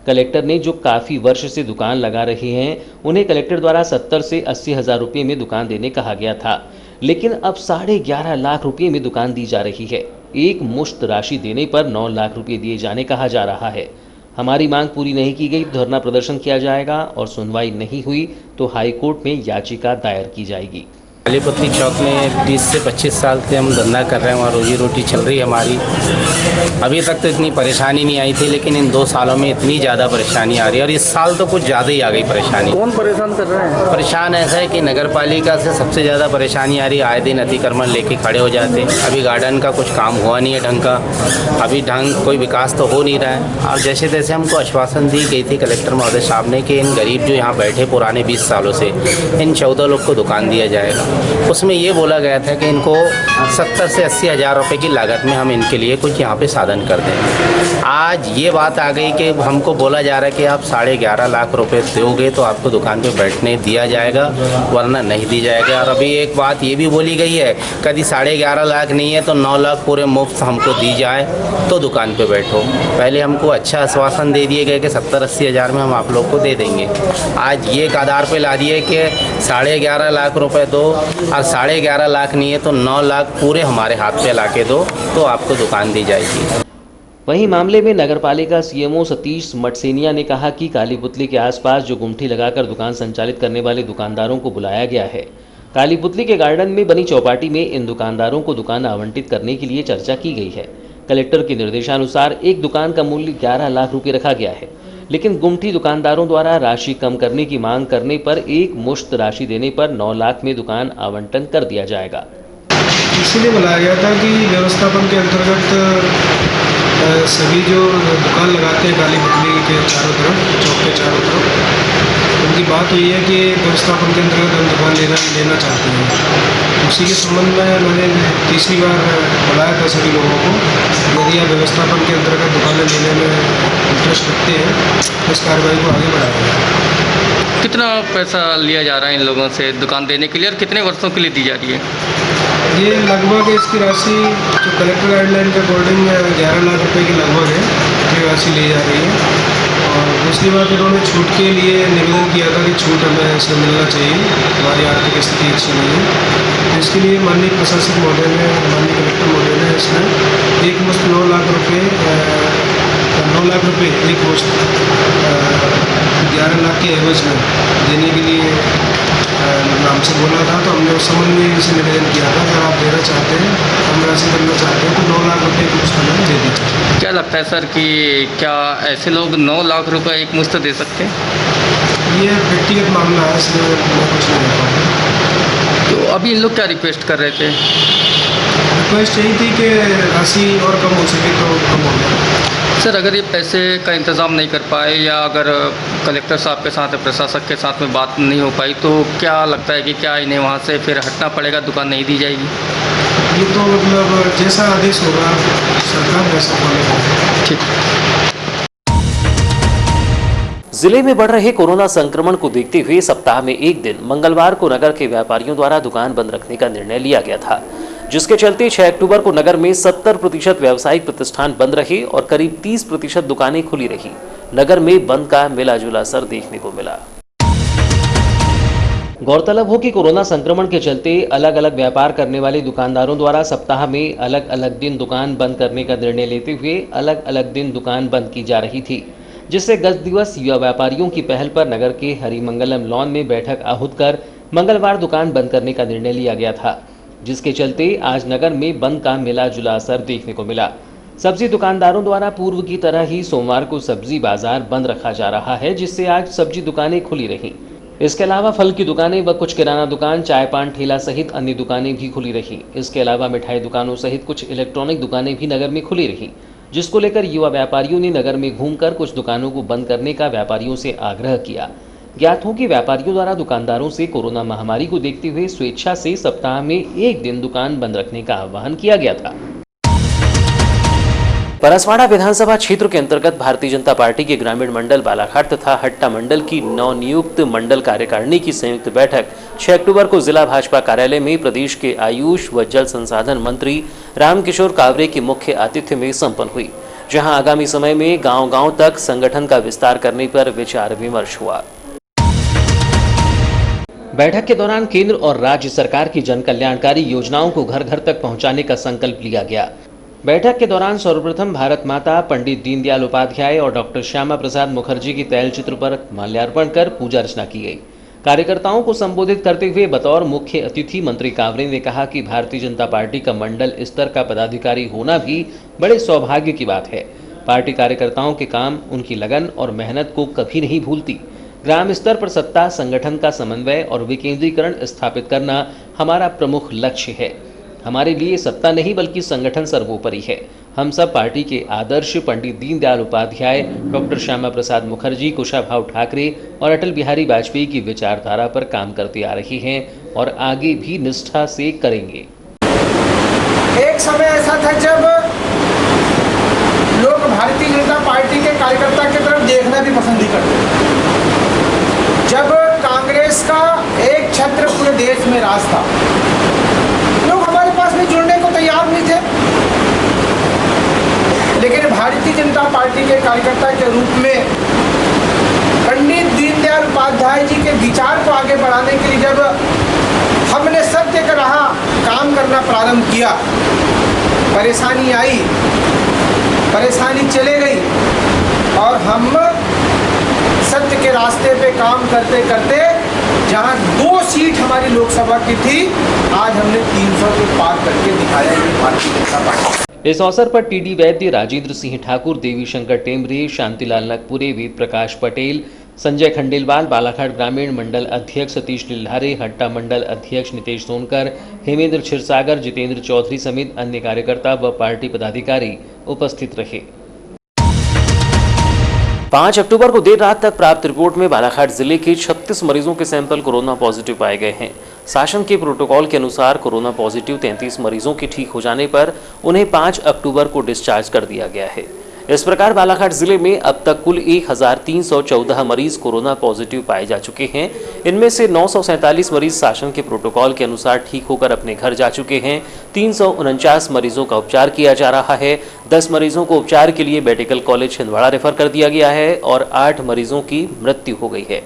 Speaker 1: कलेक्टर ने जो काफी वर्ष से दुकान लगा रहे हैं उन्हें कलेक्टर द्वारा 70 से 80 हजार रुपये में दुकान देने कहा गया था, लेकिन अब 11.5 लाख रुपये में दुकान दी जा रही है। एक मुश्त राशि देने पर 9 लाख रुपये दिए जाने कहा जा रहा है। हमारी मांग पूरी नहीं की गई, धरना प्रदर्शन किया जाएगा और सुनवाई नहीं हुई तो हाईकोर्ट में याचिका दायर की जाएगी।
Speaker 6: कालीपुत्री चौक में 20 से 25 साल से हम धंधा कर रहे हैं, वहाँ रोजी रोटी चल रही है हमारी। अभी तक तो इतनी परेशानी नहीं आई थी, लेकिन इन 2 सालों में इतनी ज़्यादा परेशानी आ रही है और इस साल तो कुछ ज़्यादा ही आ गई परेशानी।
Speaker 5: कौन परेशान कर रहे हैं?
Speaker 6: परेशान ऐसा है कि नगर पालिका से सबसे ज़्यादा परेशानी आ रही है। आए दिन अतिक्रमण लेके खड़े हो जाते हैं। अभी गार्डन का कुछ काम हुआ नहीं है ढंग का, अभी कोई विकास तो हो नहीं रहा है। और जैसे तैसे हमको आश्वासन दी गई थी कलेक्टर महोदय साहब ने कि इन गरीब जो यहाँ बैठे पुराने 20 सालों से, इन 14 लोग को दुकान दिया जाएगा। उसमें ये बोला गया था कि इनको 70 से 80 हज़ार रुपये की लागत में हम इनके लिए कुछ यहाँ पे साधन कर दें। आज ये बात आ गई कि हमको बोला जा रहा है कि आप 11.5 लाख रुपए दोगे तो आपको दुकान पे बैठने दिया जाएगा, वरना नहीं दी जाएगा। और अभी एक बात ये भी बोली गई है, कभी 11.5 लाख नहीं है तो 9 लाख पूरे मुफ्त हमको दी जाए तो दुकान पे बैठो। पहले हमको अच्छा आश्वासन दे दिए गए कि 70-80 हज़ार में हम आप लोग को दे देंगे। आज ये एक आधार पे ला दिए कि 11.5 लाख रुपए दो और 11.5 लाख नहीं है तो 9 लाख पूरे हमारे हाथ पे ला के दो तो आपको दुकान दी जाएगी।
Speaker 1: वहीं मामले में नगरपालिका सीएमओ सतीश मटसेनिया ने कहा कि काली पुतली के आसपास जो गुमठी लगाकर दुकान संचालित करने वाले दुकानदारों को बुलाया गया है। काली पुतली के गार्डन में बनी चौपाटी में इन दुकानदारों को दुकान आवंटित करने के लिए चर्चा की गई है। कलेक्टर के निर्देशानुसार एक दुकान का मूल्य 11 लाख रुपये रखा गया है, लेकिन गुमठी दुकानदारों द्वारा राशि कम करने की मांग करने पर एक मुश्त राशि देने पर 9 लाख में दुकान आवंटन कर दिया जाएगा।
Speaker 7: इसीलिए बुलाया गया था कि व्यवस्थापन के अंतर्गत सभी जो दुकान लगाते हैं काली पुतली के चारों तरफ, चौक के चारों तरफ, उनकी बात यही है कि व्यवस्थापन के अंतर्गत हम दुकान लेना चाहते हैं। उसी के संबंध में मैंने तीसरी बार बुलाया था सभी लोगों को। यदि आप व्यवस्थापन के अंतर्गत दुकानें लेने में इंटरेस्ट रखते हैं तो इस कार्रवाई को आगे बढ़ाएंगे।
Speaker 5: कितना पैसा लिया जा रहा है इन लोगों से दुकान देने के लिए और कितने वर्षों के लिए दी जा रही है?
Speaker 7: ये लगभग इसकी राशि जो कलेक्टर गाइडलाइन के अकॉर्डिंग 11 लाख रुपए की लगभग है, ये राशि ली जा रही है। और दूसरी बात, इन्होंने छूट के लिए निवेदन किया था कि छूट हमें इसमें मिलना चाहिए, हमारी आर्थिक स्थिति अच्छी नहीं है। तो इसके लिए माननीय प्रशासक महोदय ने, माननीय कलेक्टर महोदय ने इसमें एक मुश्त 9 लाख रुपये एक मुश्त 11 लाख के एवज में देने के लिए नाम से बोला था। तो हमने उस संबंध में इसे निवेदन किया था, अगर आप देना चाहते हैं, हम राशि करना चाहते हैं तो 9 लाख रुपये एक मुश्त हमें दे दीजिए।
Speaker 5: क्या लगता है सर कि क्या ऐसे लोग 9 लाख रुपए एक मुश्त दे सकते हैं?
Speaker 7: ये व्यक्तिगत मामला है, इसलिए मैं कुछ नहीं कर पाऊँगा।
Speaker 5: तो अभी इन लोग क्या रिक्वेस्ट कर रहे थे?
Speaker 7: रिक्वेस्ट यही थी कि राशि और कम हो सके तो कम हो जाए।
Speaker 5: सर, अगर ये पैसे का इंतज़ाम नहीं कर पाए या अगर कलेक्टर साहब के साथ या प्रशासक के साथ में बात नहीं हो पाई तो क्या लगता है कि क्या इन्हें वहाँ से फिर हटना पड़ेगा, दुकान नहीं दी जाएगी?
Speaker 7: ये तो मतलब जैसा आदेश होगा सरकार वैसा बोलेगा।
Speaker 5: ठीक।
Speaker 1: जिले में बढ़ रहे कोरोना संक्रमण को देखते हुए सप्ताह में एक दिन मंगलवार को नगर के व्यापारियों द्वारा दुकान बंद रखने का निर्णय लिया गया था, जिसके चलते 6 अक्टूबर को नगर में 70% व्यावसायिक प्रतिष्ठान बंद रहे और करीब 30% दुकानें खुली रही। नगर में बंद का मिला जुला असर देखने को मिला। गौरतलब हो कि कोरोना संक्रमण के चलते अलग अलग व्यापार करने वाले दुकानदारों द्वारा सप्ताह में अलग अलग दिन दुकान बंद करने का निर्णय लेते हुए अलग अलग दिन दुकान बंद की जा रही थी, जिससे गत दिवस युवा व्यापारियों की पहल पर नगर के हरिमंगलम लॉन में बैठक आहूत कर मंगलवार दुकान बंद करने का निर्णय लिया गया था, जिसके चलते आज नगर में बंद का मिला जुला असर देखने को मिला। सब्जी दुकानदारों द्वारा पूर्व की तरह ही सोमवार को सब्जी बाजार बंद रखा जा रहा है, जिससे आज सब्जी दुकानें खुली रहीं। इसके अलावा फल की दुकानें व कुछ किराना दुकान, चाय पान ठेला सहित अन्य दुकानें भी खुली रहीं। इसके अलावा मिठाई दुकानों सहित कुछ इलेक्ट्रॉनिक दुकानें भी नगर में खुली रहीं, जिसको लेकर युवा व्यापारियों ने नगर में घूमकर कुछ दुकानों को बंद करने का व्यापारियों से आग्रह किया। ज्ञात हो कि व्यापारियों द्वारा दुकानदारों से कोरोना महामारी को देखते हुए स्वेच्छा से सप्ताह में एक दिन दुकान बंद रखने का आह्वान किया गया था। परसवाड़ा विधानसभा क्षेत्र के अंतर्गत भारतीय जनता पार्टी के ग्रामीण मंडल बालाघाट तथा हट्टा मंडल की नवनियुक्त मंडल कार्यकारिणी की संयुक्त बैठक 6 अक्टूबर को जिला भाजपा कार्यालय में प्रदेश के आयुष व जल संसाधन मंत्री रामकिशोर कावरे के मुख्य आतिथ्य में संपन्न हुई, जहां आगामी समय में गांव-गांव तक संगठन का विस्तार करने पर विचार विमर्श हुआ। बैठक के दौरान केंद्र और राज्य सरकार की जन कल्याणकारी योजनाओं को घर घर तक पहुंचाने का संकल्प लिया गया। बैठक के दौरान सर्वप्रथम भारत माता, पंडित दीनदयाल उपाध्याय और डॉक्टर श्यामा प्रसाद मुखर्जी की तैल चित्र पर माल्यार्पण कर पूजा अर्चना की गई। कार्यकर्ताओं को संबोधित करते हुए बतौर मुख्य अतिथि मंत्री कावरे ने कहा कि भारतीय जनता पार्टी का मंडल स्तर का पदाधिकारी होना भी बड़े सौभाग्य की बात है। पार्टी कार्यकर्ताओं के काम, उनकी लगन और मेहनत को कभी नहीं भूलती। ग्राम स्तर पर सत्ता, संगठन का समन्वय और विकेंद्रीकरण स्थापित करना हमारा प्रमुख लक्ष्य है। हमारे लिए सत्ता नहीं बल्कि संगठन सर्वोपरि है। हम सब पार्टी के आदर्श पंडित दीनदयाल उपाध्याय, डॉक्टर श्यामा प्रसाद मुखर्जी, कुशाभाऊ ठाकरे और अटल बिहारी वाजपेयी की विचारधारा पर काम करते आ रहे हैं और आगे भी निष्ठा से करेंगे।
Speaker 8: एक समय ऐसा था जब लोग भारतीय जनता पार्टी के कार्यकर्ता की तरफ देखना भी पसंद नहीं करते, जब कांग्रेस का एक छत्र पूरे देश में राज था, लोग हमारे पास में जुड़ने को तैयार नहीं थे। लेकिन भारतीय जनता पार्टी के कार्यकर्ता के रूप में पंडित दीनदयाल उपाध्याय जी के विचार को आगे बढ़ाने के लिए जब हमने सत्य का राह काम करना प्रारंभ किया, परेशानी आई, परेशानी चले गई और हम सत्य के रास्ते पे काम करते करते जहां 2 सीट हमारी लोकसभा की थी, आज हमने 300 के पार करके दिखाया ये भारतीय जनता पार्टी।
Speaker 1: इस अवसर पर टीडी वैद्य, राजेंद्र सिंह ठाकुर, देवी शंकर टेमरे, शांतिलाल नकपुरे, वेद प्रकाश पटेल, संजय खंडेलवाल, बालाघाट ग्रामीण मंडल अध्यक्ष सतीश नीलधारे, हट्टा मंडल अध्यक्ष नितेश सोनकर, हेमेंद्र क्षीरसागर, जितेंद्र चौधरी समेत अन्य कार्यकर्ता व पार्टी पदाधिकारी उपस्थित रहे। 5 अक्टूबर को देर रात तक प्राप्त रिपोर्ट में बालाघाट जिले के 36 मरीजों के सैंपल कोरोना पॉजिटिव पाए गए हैं। शासन के प्रोटोकॉल के अनुसार कोरोना पॉजिटिव 33 मरीजों के ठीक हो जाने पर उन्हें 5 अक्टूबर को डिस्चार्ज कर दिया गया है। इस प्रकार बालाघाट जिले में अब तक कुल 1314 मरीज कोरोना पॉजिटिव पाए जा चुके हैं। इनमें से 947 मरीज शासन के प्रोटोकॉल के अनुसार ठीक होकर अपने घर जा चुके हैं। 349 मरीजों का उपचार किया जा रहा है। 10 मरीजों को उपचार के लिए मेडिकल कॉलेज छिंदवाड़ा रेफर कर दिया गया है और 8 मरीजों की मृत्यु हो गई है।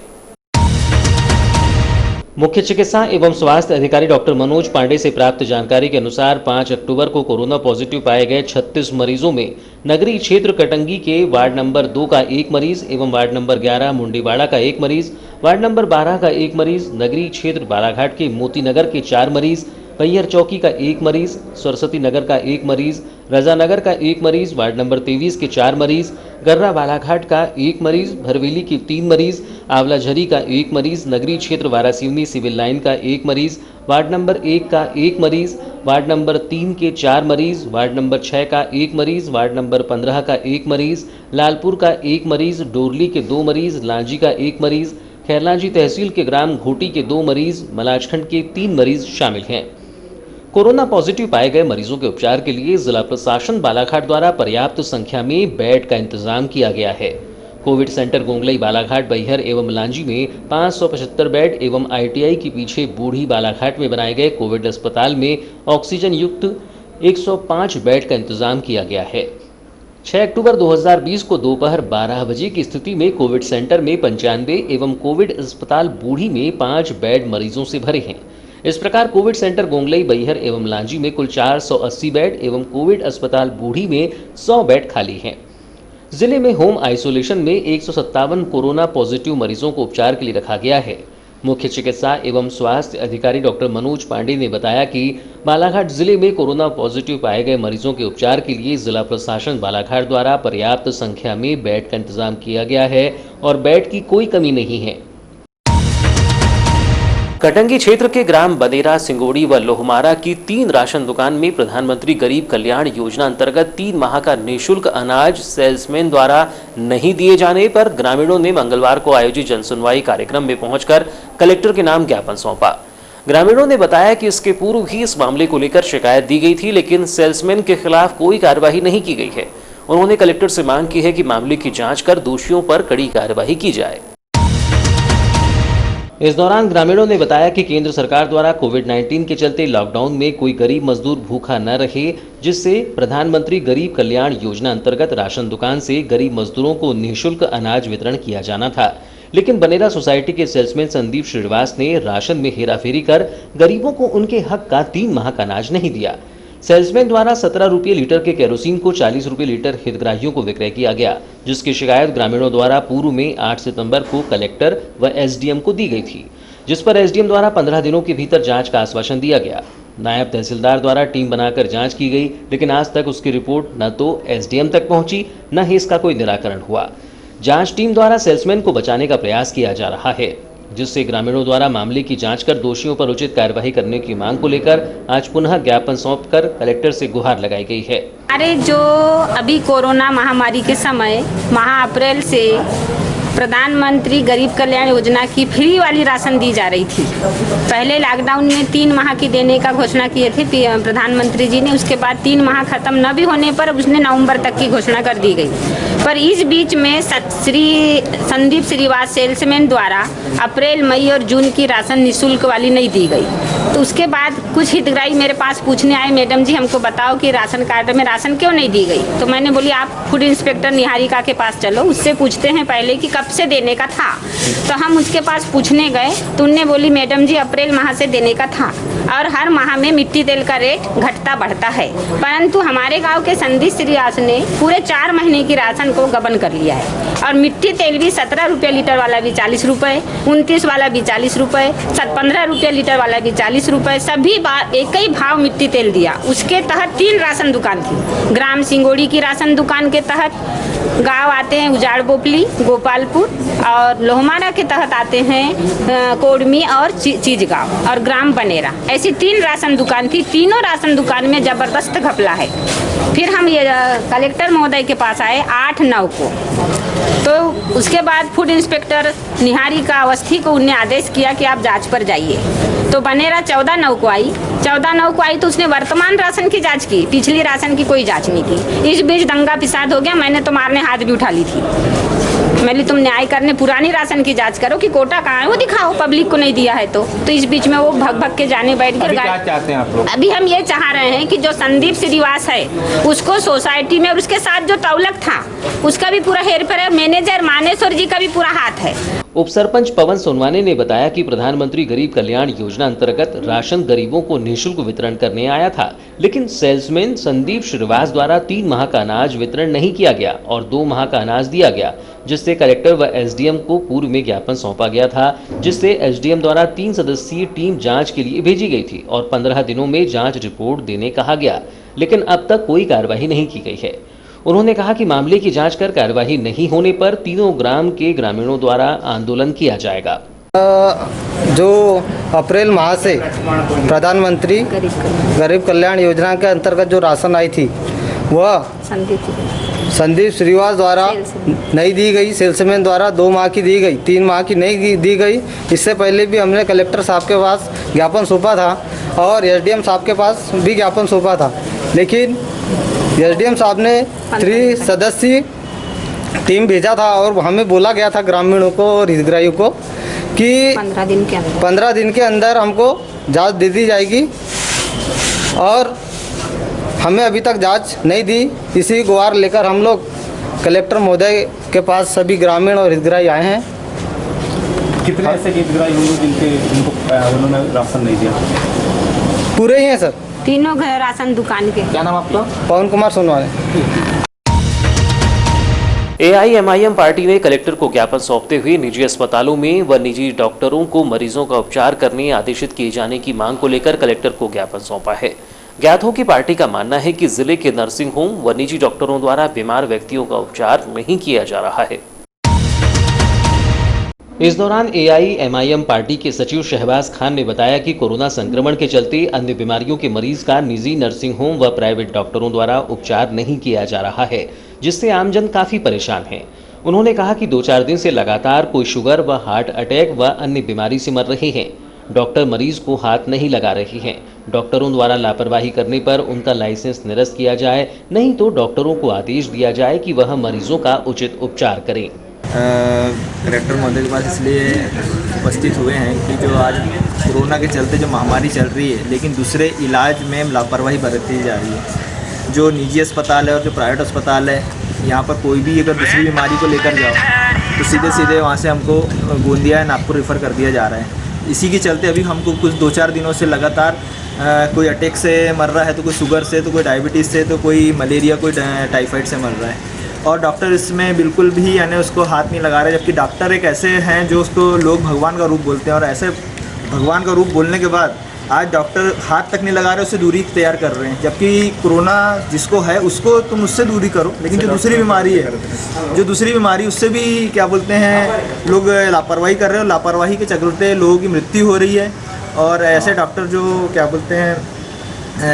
Speaker 1: मुख्य चिकित्सा एवं स्वास्थ्य अधिकारी डॉक्टर मनोज पांडे से प्राप्त जानकारी के अनुसार 5 अक्टूबर को कोरोना पॉजिटिव पाए गए 36 मरीजों में नगरीय क्षेत्र कटंगी के वार्ड नंबर 2 का 1 मरीज एवं वार्ड नंबर 11 मुंडीवाड़ा का 1 मरीज, वार्ड नंबर 12 का 1 मरीज, नगरीय क्षेत्र बालाघाट के मोती नगर के 4 मरीज, पैयर चौकी का 1 मरीज, सरस्वती नगर का 1 मरीज, रजानगर का 1 मरीज, वार्ड नंबर 23 के 4 मरीज, गर्रा बालाघाट का 1 मरीज, भरवेली के 3 मरीज, आंवलाझरी का 1 मरीज, नगरीय क्षेत्र वारासिवनी सिविल लाइन का 1 मरीज, वार्ड नंबर 1 का 1 मरीज, वार्ड नंबर 3 के 4 मरीज, वार्ड नंबर 6 का 1 मरीज, वार्ड नंबर 15 का 1 मरीज, लालपुर का 1 मरीज, डोरली के 2 मरीज, लांजी का 1 मरीज, खैरलांजी तहसील के ग्राम घोटी के 2 मरीज, मलाजखंड के 3 मरीज शामिल हैं। कोरोना पॉजिटिव पाए गए मरीजों के उपचार के लिए जिला प्रशासन बालाघाट द्वारा पर्याप्त संख्या में बेड का इंतजाम किया गया है। कोविड सेंटर गोंगलई बालाघाट, बैहर एवं लांजी में 575 बेड एवं ITI के पीछे बूढ़ी बालाघाट में बनाए गए कोविड अस्पताल में ऑक्सीजन युक्त 105 बेड का इंतजाम किया गया है। 6 अक्टूबर 2020 को दोपहर 12 बजे की स्थिति में कोविड सेंटर में 95 एवं कोविड अस्पताल बूढ़ी में 5 बेड मरीजों से भरे हैं। इस प्रकार कोविड सेंटर गोंगलई, बैहर एवं लांजी में कुल 480 बेड एवं कोविड अस्पताल बूढ़ी में 100 बेड खाली हैं। जिले में होम आइसोलेशन में 157 कोरोना पॉजिटिव मरीजों को उपचार के लिए रखा गया है। मुख्य चिकित्सा एवं स्वास्थ्य अधिकारी डॉक्टर मनोज पांडे ने बताया कि बालाघाट जिले में कोरोना पॉजिटिव पाए गए मरीजों के उपचार के लिए जिला प्रशासन बालाघाट द्वारा पर्याप्त संख्या में बेड का इंतजाम किया गया है और बेड की कोई कमी नहीं है। कटंगी क्षेत्र के ग्राम बनेरा, सिंगोड़ी व लोहमारा की 3 राशन दुकान में प्रधानमंत्री गरीब कल्याण योजना अंतर्गत 3 माह का निःशुल्क अनाज सेल्समैन द्वारा नहीं दिए जाने पर ग्रामीणों ने मंगलवार को आयोजित जनसुनवाई कार्यक्रम में पहुंचकर कलेक्टर के नाम ज्ञापन सौंपा। ग्रामीणों ने बताया कि इसके पूर्व भी इस मामले को लेकर शिकायत दी गई थी, लेकिन सेल्समैन के खिलाफ कोई कार्रवाई नहीं की गई है। उन्होंने कलेक्टर से मांग की है कि मामले की जाँच कर दोषियों पर कड़ी कार्रवाई की जाए। इस दौरान ग्रामीणों ने बताया कि केंद्र सरकार द्वारा कोविड-19 के चलते लॉकडाउन में कोई गरीब मजदूर भूखा न रहे, जिससे प्रधानमंत्री गरीब कल्याण योजना अंतर्गत राशन दुकान से गरीब मजदूरों को निःशुल्क अनाज वितरण किया जाना था। लेकिन बनेरा सोसाइटी के सेल्समैन संदीप श्रीवास ने राशन में हेराफेरी कर गरीबों को उनके हक का 3 माह का अनाज नहीं दिया। सेल्समैन द्वारा 17 रुपये लीटर के केरोसिन को 40 रुपये लीटर हितग्राहियों को विक्रय किया गया, जिसकी शिकायत ग्रामीणों द्वारा पूर्व में 8 सितंबर को कलेक्टर व एसडीएम को दी गई थी, जिस पर एसडीएम द्वारा 15 दिनों के भीतर जांच का आश्वासन दिया गया। नायब तहसीलदार द्वारा टीम बनाकर जांच की गई, लेकिन आज तक उसकी रिपोर्ट न तो एसडीएम तक पहुंची, न ही इसका कोई निराकरण हुआ। जांच टीम द्वारा सेल्समैन को बचाने का प्रयास किया जा रहा है, जिससे ग्रामीणों द्वारा मामले की जांच कर दोषियों पर उचित कार्यवाही करने की मांग को लेकर आज पुनः ज्ञापन सौंपकर कलेक्टर से गुहार लगाई गई है।
Speaker 9: अरे जो अभी कोरोना महामारी के समय माह अप्रैल से प्रधानमंत्री गरीब कल्याण योजना की फ्री वाली राशन दी जा रही थी। पहले लॉकडाउन में 3 माह की देने का घोषणा किए थे प्रधानमंत्री जी ने। उसके बाद 3 माह खत्म न भी होने पर उसने नवंबर तक की घोषणा कर दी गई। पर इस बीच में श्री संदीप श्रीवास सेल्समैन द्वारा अप्रैल, मई और जून की राशन निःशुल्क वाली नहीं दी गई। तो उसके बाद कुछ हितग्राही मेरे पास पूछने आए, मैडम जी हमको बताओ कि राशन कार्ड में राशन क्यों नहीं दी गई। तो मैंने बोली आप फूड इंस्पेक्टर निहारिका के पास चलो, उससे पूछते हैं पहले कि कब से देने का था। तो हम उसके पास पूछने गए तो उन्होंने बोली मैडम जी अप्रैल माह से देने का था और हर माह में मिट्टी तेल का रेट घटता बढ़ता है। परंतु हमारे गांव के संदीप श्रीवास ने पूरे 4 महीने की राशन को गबन कर लिया है और मिट्टी तेल भी 17 रुपये लीटर वाला भी 40 रुपये, 29 वाला भी 40 रुपये, 15 रुपये लीटर वाला भी 40 रुपये, सभी बार एक ही भाव मिट्टी तेल दिया। उसके तहत 3 राशन दुकान थी। ग्राम सिंगोड़ी की राशन दुकान के तहत गांव आते हैं उजाड़ बोपली, गोपालपुर, और लोहमारा के तहत आते हैं कोडमी और चीजगांव, और ग्राम बनेरा। ऐसी 3 राशन दुकान थी। तीनों राशन दुकान में जबरदस्त घपला है। फिर हम ये कलेक्टर महोदय के पास आए 8/9 को। तो उसके बाद फूड इंस्पेक्टर निहारिका अवस्थी को उन्हें आदेश किया कि आप जांच पर जाइए। तो बनेरा 14/9 को आई। 14/9 को आई तो उसने वर्तमान राशन की जांच की, पिछली राशन की कोई जांच नहीं की। इस बीच दंगा फिसाद हो गया। मैंने तो मारने हाथ भी उठा ली थी। मैंने तुम न्याय करने पुरानी राशन की जांच करो कि कोटा कहाँ है वो दिखाओ, पब्लिक को नहीं दिया है। तो इस बीच में वो भग भग के जाने बैठ कर।
Speaker 6: क्या चाहते हैं आप लोग?
Speaker 9: अभी हम ये चाह रहे हैं कि जो संदीप श्रीवास है उसको सोसाइटी में और उसके साथ जो तौलक था उसका भी पूरा हेरफेर है। मैनेजर मानेश्वर जी का भी पूरा हाथ है।
Speaker 1: उप सरपंच पवन सोनवाने ने बताया कि प्रधानमंत्री गरीब कल्याण योजना अंतर्गत राशन गरीबों को निःशुल्क वितरण करने आया था, लेकिन सेल्समैन संदीप श्रीवास द्वारा 3 माह का अनाज वितरण नहीं किया गया और 2 माह का अनाज दिया गया, जिससे कलेक्टर व एसडीएम को पूर्व में ज्ञापन सौंपा गया था, जिससे एसडीएम द्वारा 3 सदस्यीय टीम जांच के लिए भेजी गई थी और 15 दिनों में जांच रिपोर्ट देने कहा गया, लेकिन अब तक कोई कार्रवाई नहीं की गई है। उन्होंने कहा कि मामले की जांच कर कार्यवाही नहीं होने पर तीनों ग्राम के ग्रामीणों द्वारा आंदोलन किया जाएगा।
Speaker 10: जो अप्रैल माह से प्रधानमंत्री गरीब कल्याण योजना के अंतर्गत जो राशन आई थी वह संदीप श्रीवास द्वारा नहीं दी गई, सेल्समैन द्वारा 2 माह की दी गई, 3 माह की नहीं दी गई। इससे पहले भी हमने कलेक्टर साहब के पास ज्ञापन सौंपा था और एसडीएम साहब के पास भी ज्ञापन सौंपा था, लेकिन एसडीएम साहब ने 3 सदस्यीय टीम भेजा था और हमें बोला गया था ग्रामीणों को और हितग्राहियों को कि 15 दिन के अंदर हमको जांच दे दी जाएगी और हमें अभी तक जांच नहीं दी। इसी गुहार लेकर हम लोग कलेक्टर महोदय के पास सभी ग्रामीण और हितग्राही आए हैं।
Speaker 3: कितने ऐसे हितग्राही होंगे जिनको उन्होंने राशन नहीं दिया?
Speaker 10: पूरे ही हैं सर,
Speaker 9: तीनों घर राशन दुकान के।
Speaker 10: क्या नाम आपका? पवन कुमार सोनवाने।
Speaker 1: AIMIM पार्टी ने कलेक्टर को ज्ञापन सौंपते हुए निजी अस्पतालों में व निजी डॉक्टरों को मरीजों का उपचार करने आदेशित किए जाने की मांग को लेकर कलेक्टर को ज्ञापन सौंपा है। ज्ञात हो कि पार्टी का मानना है कि जिले के नर्सिंग होम व निजी डॉक्टरों द्वारा बीमार व्यक्तियों का उपचार नहीं किया जा रहा है। इस दौरान AIMIM पार्टी के सचिव शहबाज खान ने बताया कि कोरोना संक्रमण के चलते अन्य बीमारियों के मरीज का निजी नर्सिंग होम व प्राइवेट डॉक्टरों द्वारा उपचार नहीं किया जा रहा है, जिससे आमजन काफी परेशान है। उन्होंने कहा कि 2-4 दिन से लगातार कोई शुगर व हार्ट अटैक व अन्य बीमारी से मर रहे हैं। डॉक्टर मरीज को हाथ नहीं लगा रहे हैं। डॉक्टरों द्वारा लापरवाही करने पर उनका लाइसेंस निरस्त किया जाए, नहीं तो डॉक्टरों को आदेश दिया जाए कि वह मरीजों का उचित उपचार करें।
Speaker 11: कलेक्टर महोदय के पास इसलिए उपस्थित हुए हैं कि जो आज कोरोना के चलते जो महामारी चल रही है, लेकिन दूसरे इलाज में लापरवाही बरती जा रही है। जो निजी अस्पताल है और जो प्राइवेट अस्पताल है, यहाँ पर कोई भी अगर दूसरी बीमारी को लेकर जाओ तो सीधे सीधे वहाँ से हमको गोंदिया या नागपुर रेफ़र कर दिया जा रहा है। इसी के चलते अभी हमको कुछ 2-4 दिनों से लगातार कोई अटैक से मर रहा है, तो कोई शुगर से, तो कोई डायबिटीज़ से, तो कोई मलेरिया, कोई टाइफाइड से मर रहा है। और डॉक्टर इसमें बिल्कुल भी यानी उसको हाथ नहीं लगा रहे, जबकि डॉक्टर एक ऐसे हैं जो उसको लोग भगवान का रूप बोलते हैं, और ऐसे भगवान का रूप बोलने के बाद आज डॉक्टर हाथ तक नहीं लगा रहे, उससे दूरी तैयार कर रहे हैं। जबकि कोरोना जिसको है उसको तुम उससे दूरी करो, लेकिन जो दूसरी बीमारी है, उससे भी क्या बोलते हैं लोग लापरवाही कर रहे हैं। लापरवाही के चलते लोगों की मृत्यु हो रही है, और ऐसे डॉक्टर जो क्या बोलते हैं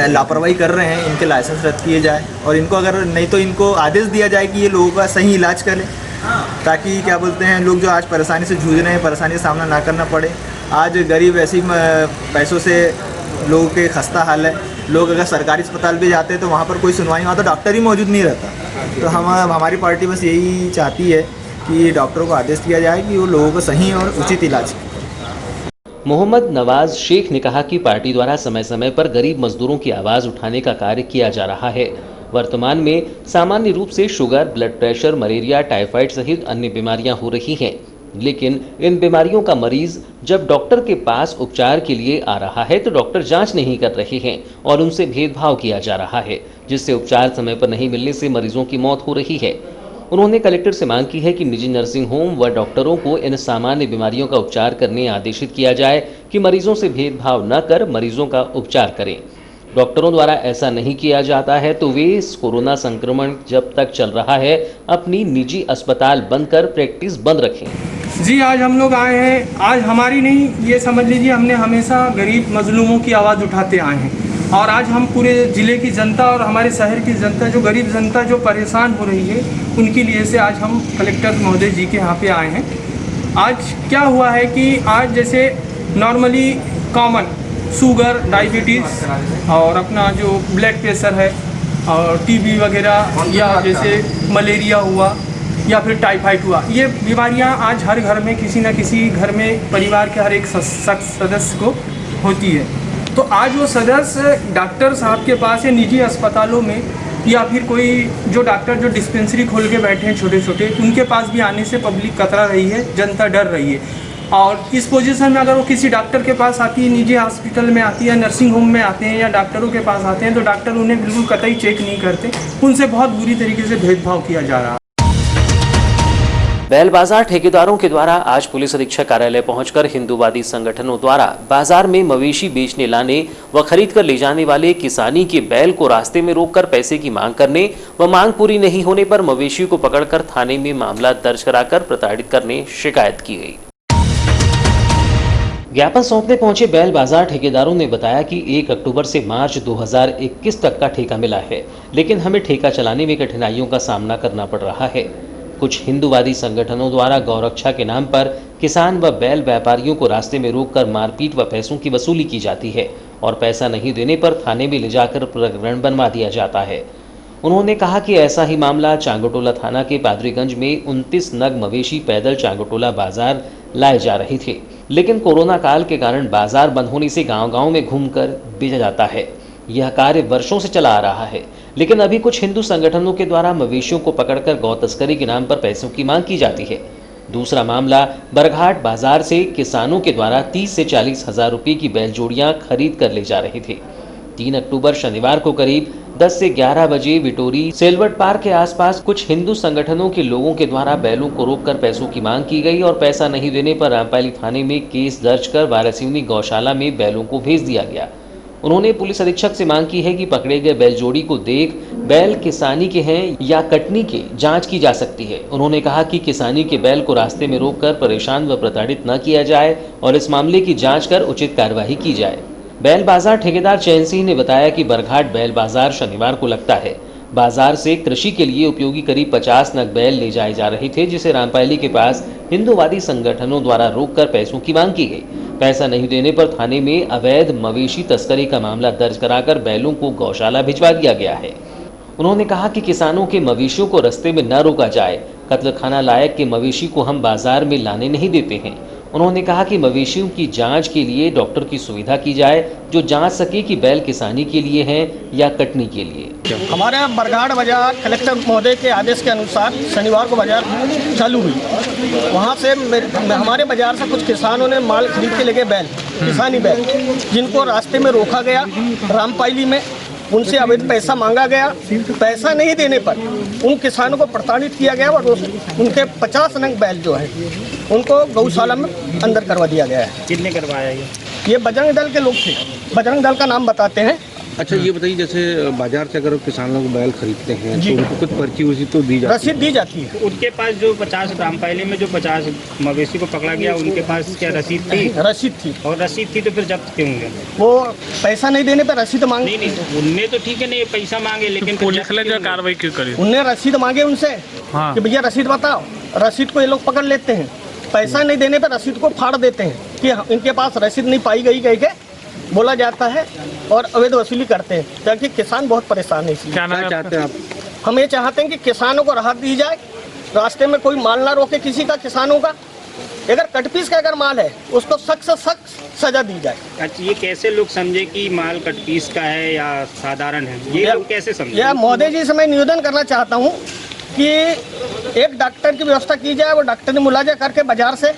Speaker 11: लापरवाही कर रहे हैं, इनके लाइसेंस रद्द किए जाए, और इनको अगर नहीं तो इनको आदेश दिया जाए कि ये लोगों का सही इलाज करें, ताकि क्या बोलते हैं लोग जो आज परेशानी से जूझ रहे हैं, परेशानी का सामना ना करना पड़े। आज गरीब ऐसी पैसों से लोगों के खस्ता हाल है। लोग अगर सरकारी अस्पताल भी जाते हैं तो वहाँ पर कोई सुनवाई, वहाँ तो डॉक्टर ही मौजूद नहीं रहता। तो हमारी पार्टी बस यही चाहती है कि डॉक्टरों को आदेश दिया जाए कि वो लोगों को सही और उचित इलाज करें।
Speaker 1: मोहम्मद नवाज शेख ने कहा कि पार्टी द्वारा समय समय पर गरीब मजदूरों की आवाज उठाने का कार्य किया जा रहा है। वर्तमान में सामान्य रूप से sugar, blood pressure, malaria, typhoid सहित अन्य बीमारियां हो रही हैं, लेकिन इन बीमारियों का मरीज जब डॉक्टर के पास उपचार के लिए आ रहा है तो डॉक्टर जांच नहीं कर रहे हैं और उनसे भेदभाव किया जा रहा है, जिससे उपचार समय पर नहीं मिलने से मरीजों की मौत हो रही है। उन्होंने कलेक्टर से मांग की है कि निजी नर्सिंग होम व डॉक्टरों को इन सामान्य बीमारियों का उपचार करने आदेशित किया जाए कि मरीजों से भेदभाव न कर मरीजों का उपचार करें। डॉक्टरों द्वारा ऐसा नहीं किया जाता है तो वे इस कोरोना संक्रमण जब तक चल रहा है अपनी निजी अस्पताल बंद कर प्रैक्टिस बंद रखें।
Speaker 12: जी, आज हम लोग आए हैं, आज हमारी नहीं, ये समझ लीजिए हमने हमेशा गरीब मजलूमों की आवाज़ उठाते आए हैं, और आज हम पूरे ज़िले की जनता और हमारे शहर की जनता, जो गरीब जनता जो परेशान हो रही है, उनके लिए से आज हम कलेक्टर महोदय जी के यहाँ पे आए हैं। आज क्या हुआ है कि आज जैसे नॉर्मली कॉमन शुगर, डायबिटीज़ और अपना जो ब्लड प्रेशर है और टीबी वगैरह, या जैसे मलेरिया हुआ या फिर टाइफाइड हुआ, ये बीमारियां आज हर घर में, किसी न किसी घर में, परिवार के हर एक सदस्य को होती है। तो आज वो सदस्य डॉक्टर साहब के पास है निजी अस्पतालों में, या फिर कोई जो डॉक्टर जो डिस्पेंसरी खोल के बैठे हैं छोटे छोटे, उनके पास भी आने से पब्लिक कतरा रही है, जनता डर रही है। और इस पोजीशन में अगर वो किसी डॉक्टर के पास आती है, निजी हॉस्पिटल में आती है, नर्सिंग होम में आते हैं या डॉक्टरों के पास आते हैं, तो डॉक्टर उन्हें बिल्कुल कतई चेक नहीं करते, उनसे बहुत बुरी तरीके से भेदभाव किया जा रहा है।
Speaker 1: बैल बाजार ठेकेदारों के द्वारा आज पुलिस अधीक्षक कार्यालय पहुंचकर हिंदूवादी संगठनों द्वारा बाजार में मवेशी बेचने लाने व खरीद कर ले जाने वाले किसानी के बैल को रास्ते में रोककर पैसे की मांग करने व मांग पूरी नहीं होने पर मवेशी को पकड़कर थाने में मामला दर्ज कराकर प्रताड़ित करने शिकायत की गई। ज्ञापन सौंपने पहुंचे बैल बाजार ठेकेदारों ने बताया कि 1 अक्टूबर से मार्च 2021 तक का ठेका मिला है, लेकिन हमें ठेका चलाने में कठिनाइयों का सामना करना पड़ रहा है। कुछ हिंदूवादी संगठनों द्वारा गौरक्षा के नाम पर किसान व बैल व्यापारियों को रास्ते में रोककर मारपीट व पैसों की वसूली की जाती है और पैसा नहीं देने पर थाने में ले जाकर प्रकरण बनवा दिया जाता है। उन्होंने कहा कि ऐसा ही मामला चांगोटोला थाना के पादरीगंज में 29 नग मवेशी पैदल चांगोटोला बाजार लाए जा रहे थे, लेकिन कोरोना काल के कारण बाजार बंद होने से गांव-गांव में घूमकर बेचा जाता है। यह कार्य वर्षों से चला आ रहा है, लेकिन अभी कुछ हिंदू संगठनों के द्वारा मवेशियों को पकड़कर गौ तस्करी के नाम पर पैसों की मांग की जाती है। दूसरा मामला बरघाट बाजार से किसानों के द्वारा 30 से 40 हजार रुपये की बैल जोड़ियां खरीद कर ले जा रहे थे। 3 अक्टूबर शनिवार को करीब 10 से 11 बजे विटोरी सेलवट पार्क के आसपास कुछ हिंदू संगठनों के लोगों के द्वारा बैलों को रोककर पैसों की मांग की गई और पैसा नहीं देने पर रामपाली थाने में केस दर्ज कर वारासिवनी गौशाला में बैलों को भेज दिया गया। उन्होंने पुलिस अधीक्षक से मांग की है कि पकड़े गए बैल जोड़ी को देख बैल किसानी के हैं या कटनी के जांच की जा सकती है। उन्होंने कहा कि किसानी के बैल को रास्ते में रोककर परेशान व प्रताड़ित न किया जाए और इस मामले की जांच कर उचित कार्यवाही की जाए। बैल बाजार ठेकेदार चैन सिंह ने बताया कि बरघाट बैल बाजार शनिवार को लगता है। बाजार से कृषि के लिए उपयोगी करीब 50 नग बैल ले जाए जा रहे थे, जिसे रामपाली के पास हिंदूवादी संगठनों द्वारा रोककर पैसों की मांग की गई। पैसा नहीं देने पर थाने में अवैध मवेशी तस्करी का मामला दर्ज कराकर बैलों को गौशाला भिजवा दिया गया है। उन्होंने कहा कि किसानों के मवेशियों को रास्ते में न रोका जाए। कत्लखाना लायक के मवेशी को हम बाजार में लाने नहीं देते हैं। उन्होंने कहा कि मवेशियों की जांच के लिए डॉक्टर की सुविधा की जाए, जो जांच सके कि बैल किसानी के लिए हैं या कटनी के लिए।
Speaker 13: हमारे बरघाट बाजार कलेक्टर महोदय के आदेश के अनुसार शनिवार को बाजार चालू हुई। वहाँ से हमारे बाजार से कुछ किसानों ने माल खरीद के लेके बैल, किसानी बैल, जिनको रास्ते में रोका गया रामपाली में, उनसे अवैध पैसा मांगा गया। पैसा नहीं देने पर उन किसानों को प्रताड़ित किया गया और उनके 50 नग बैल जो है उनको गौशाला में अंदर करवा दिया गया है।
Speaker 14: कितने करवाया
Speaker 13: ये बजरंग दल के लोग थे, बजरंग दल का नाम बताते हैं।
Speaker 14: अच्छा, ये बताइए, जैसे बाजार से अगर किसान लोग बैल खरीदते हैं तो उनको कुछ पर्ची वर्ची तो दी जाती है?
Speaker 13: रसीद दी जाती है।
Speaker 14: उनके पास जो 50 रामपाली में जो 50 मवेशी को पकड़ा गया, उनके पास क्या रसीद थी?
Speaker 13: रसीद थी।
Speaker 14: और रसीद थी तो फिर जब्त क्यों होंगे?
Speaker 13: वो पैसा नहीं देने पर रसीद मांगे।
Speaker 14: नहीं, तो उनने तो ठीक है नहीं पैसा मांगे, लेकिन
Speaker 12: पुलिस ने जो कार्रवाई क्यों करी?
Speaker 13: उनने रसीद मांगे उनसे कि भैया रसीद बताओ। रसीद को ये लोग पकड़ लेते हैं। पैसा नहीं देने पर रसीद को फाड़ देते हैं कि इनके पास रसीद नहीं पाई गई कह के बोला जाता है और अवैध वसूली करते हैं, ताकि किसान बहुत परेशान है। इसलिए
Speaker 12: क्या चाहते हैं आप?
Speaker 13: हम ये चाहते हैं कि किसानों को राहत दी जाए, रास्ते में कोई माल ना रोके किसी का, किसानों का। अगर कटपीस का अगर माल है उसको सख्त से सख्त सजा दी जाए।
Speaker 14: अच्छा, ये कैसे लोग समझे कि माल कटपीस का है या साधारण है? ये लोग कैसे समझे?
Speaker 13: यह मोदी जी से मैं निवेदन करना चाहता हूँ कि एक डॉक्टर की व्यवस्था की जाए, वो डॉक्टरी मुलाजा करके बाजार से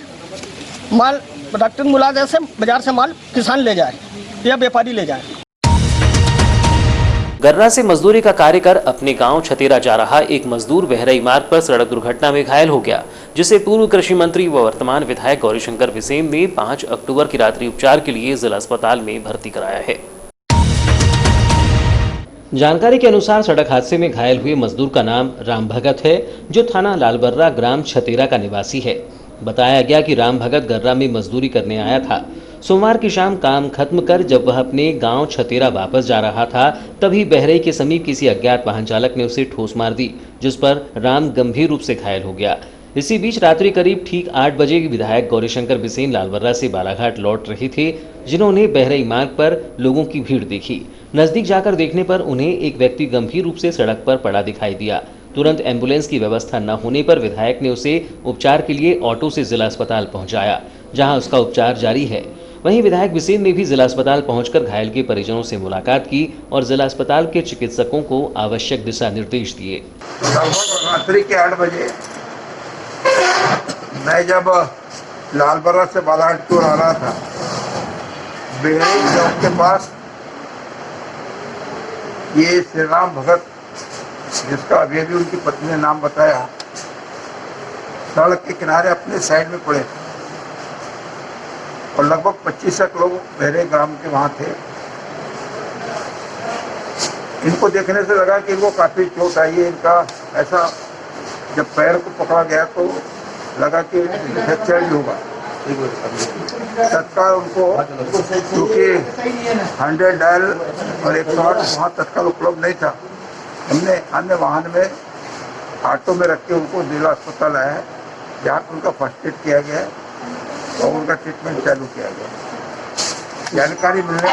Speaker 13: माल, डॉक्टरी मुलाजा से बाजार से माल किसान ले जाए या व्यापारी ले जाए।
Speaker 1: गर्रा से मजदूरी का कार्य कर अपने गांव छतेरा जा रहा एक मजदूर बहराई मार्ग पर सड़क दुर्घटना में घायल हो गया, जिसे पूर्व कृषि मंत्री व वर्तमान विधायक गौरीशंकर बिसेन ने 5 अक्टूबर की रात्रि उपचार के लिए जिला अस्पताल में भर्ती कराया है। जानकारी के अनुसार सड़क हादसे में घायल हुए मजदूर का नाम राम भगत है, जो थाना लालबर्रा ग्राम छतेरा का निवासी है। बताया गया कि राम भगत गर्रा में मजदूरी करने आया था। सोमवार की शाम काम खत्म कर जब वह अपने गांव छतेरा वापस जा रहा था, तभी बहरई के समीप किसी अज्ञात वाहन चालक ने उसे ठोस मार दी, जिस पर राम गंभीर रूप से घायल हो गया। इसी बीच रात्रि करीब ठीक 8 बजे विधायक गौरीशंकर बिसेन लालबर्रा से बालाघाट लौट रहे थे, जिन्होंने बहरई मार्ग पर लोगों की भीड़ देखी। नजदीक जाकर देखने पर उन्हें एक व्यक्ति गंभीर रूप से सड़क पर पड़ा दिखाई दिया। तुरंत एम्बुलेंस की व्यवस्था न होने पर विधायक ने उसे उपचार के लिए ऑटो से जिला अस्पताल पहुंचाया, जहां उसका उपचार जारी है। वहीं विधायक बिसेन ने भी जिला अस्पताल पहुंचकर घायल के परिजनों से मुलाकात की और जिला अस्पताल के चिकित्सकों को आवश्यक दिशा निर्देश दिए।
Speaker 15: रात्रि के 8 बजे मैं जब लालबर्रा से बालाघाट की ओर आ रहा था, बेहरी चौक के पास ये श्री राम भगत, जिसका अभी भी उनकी पत्नी ने नाम बताया, सड़क के किनारे अपने साइड में पड़े थे और लगभग 25 लोग बहरे ग्राम के वहाँ थे। इनको देखने से लगा कि इनको काफ़ी चोट आई है। इनका ऐसा जब पैर को पकड़ा गया तो लगा कि फ्रैक्चर ही होगा। तत्काल उनको, क्योंकि 100 डायल और 108 वहाँ तत्काल उपलब्ध नहीं था, हमने अन्य वाहन में ऑटो में रख के उनको जिला अस्पताल आया है, जहाँ पर उनका फर्स्ट एड किया गया है और उनका ट्रीटमेंट चालू किया गया। जानकारी मिलने पर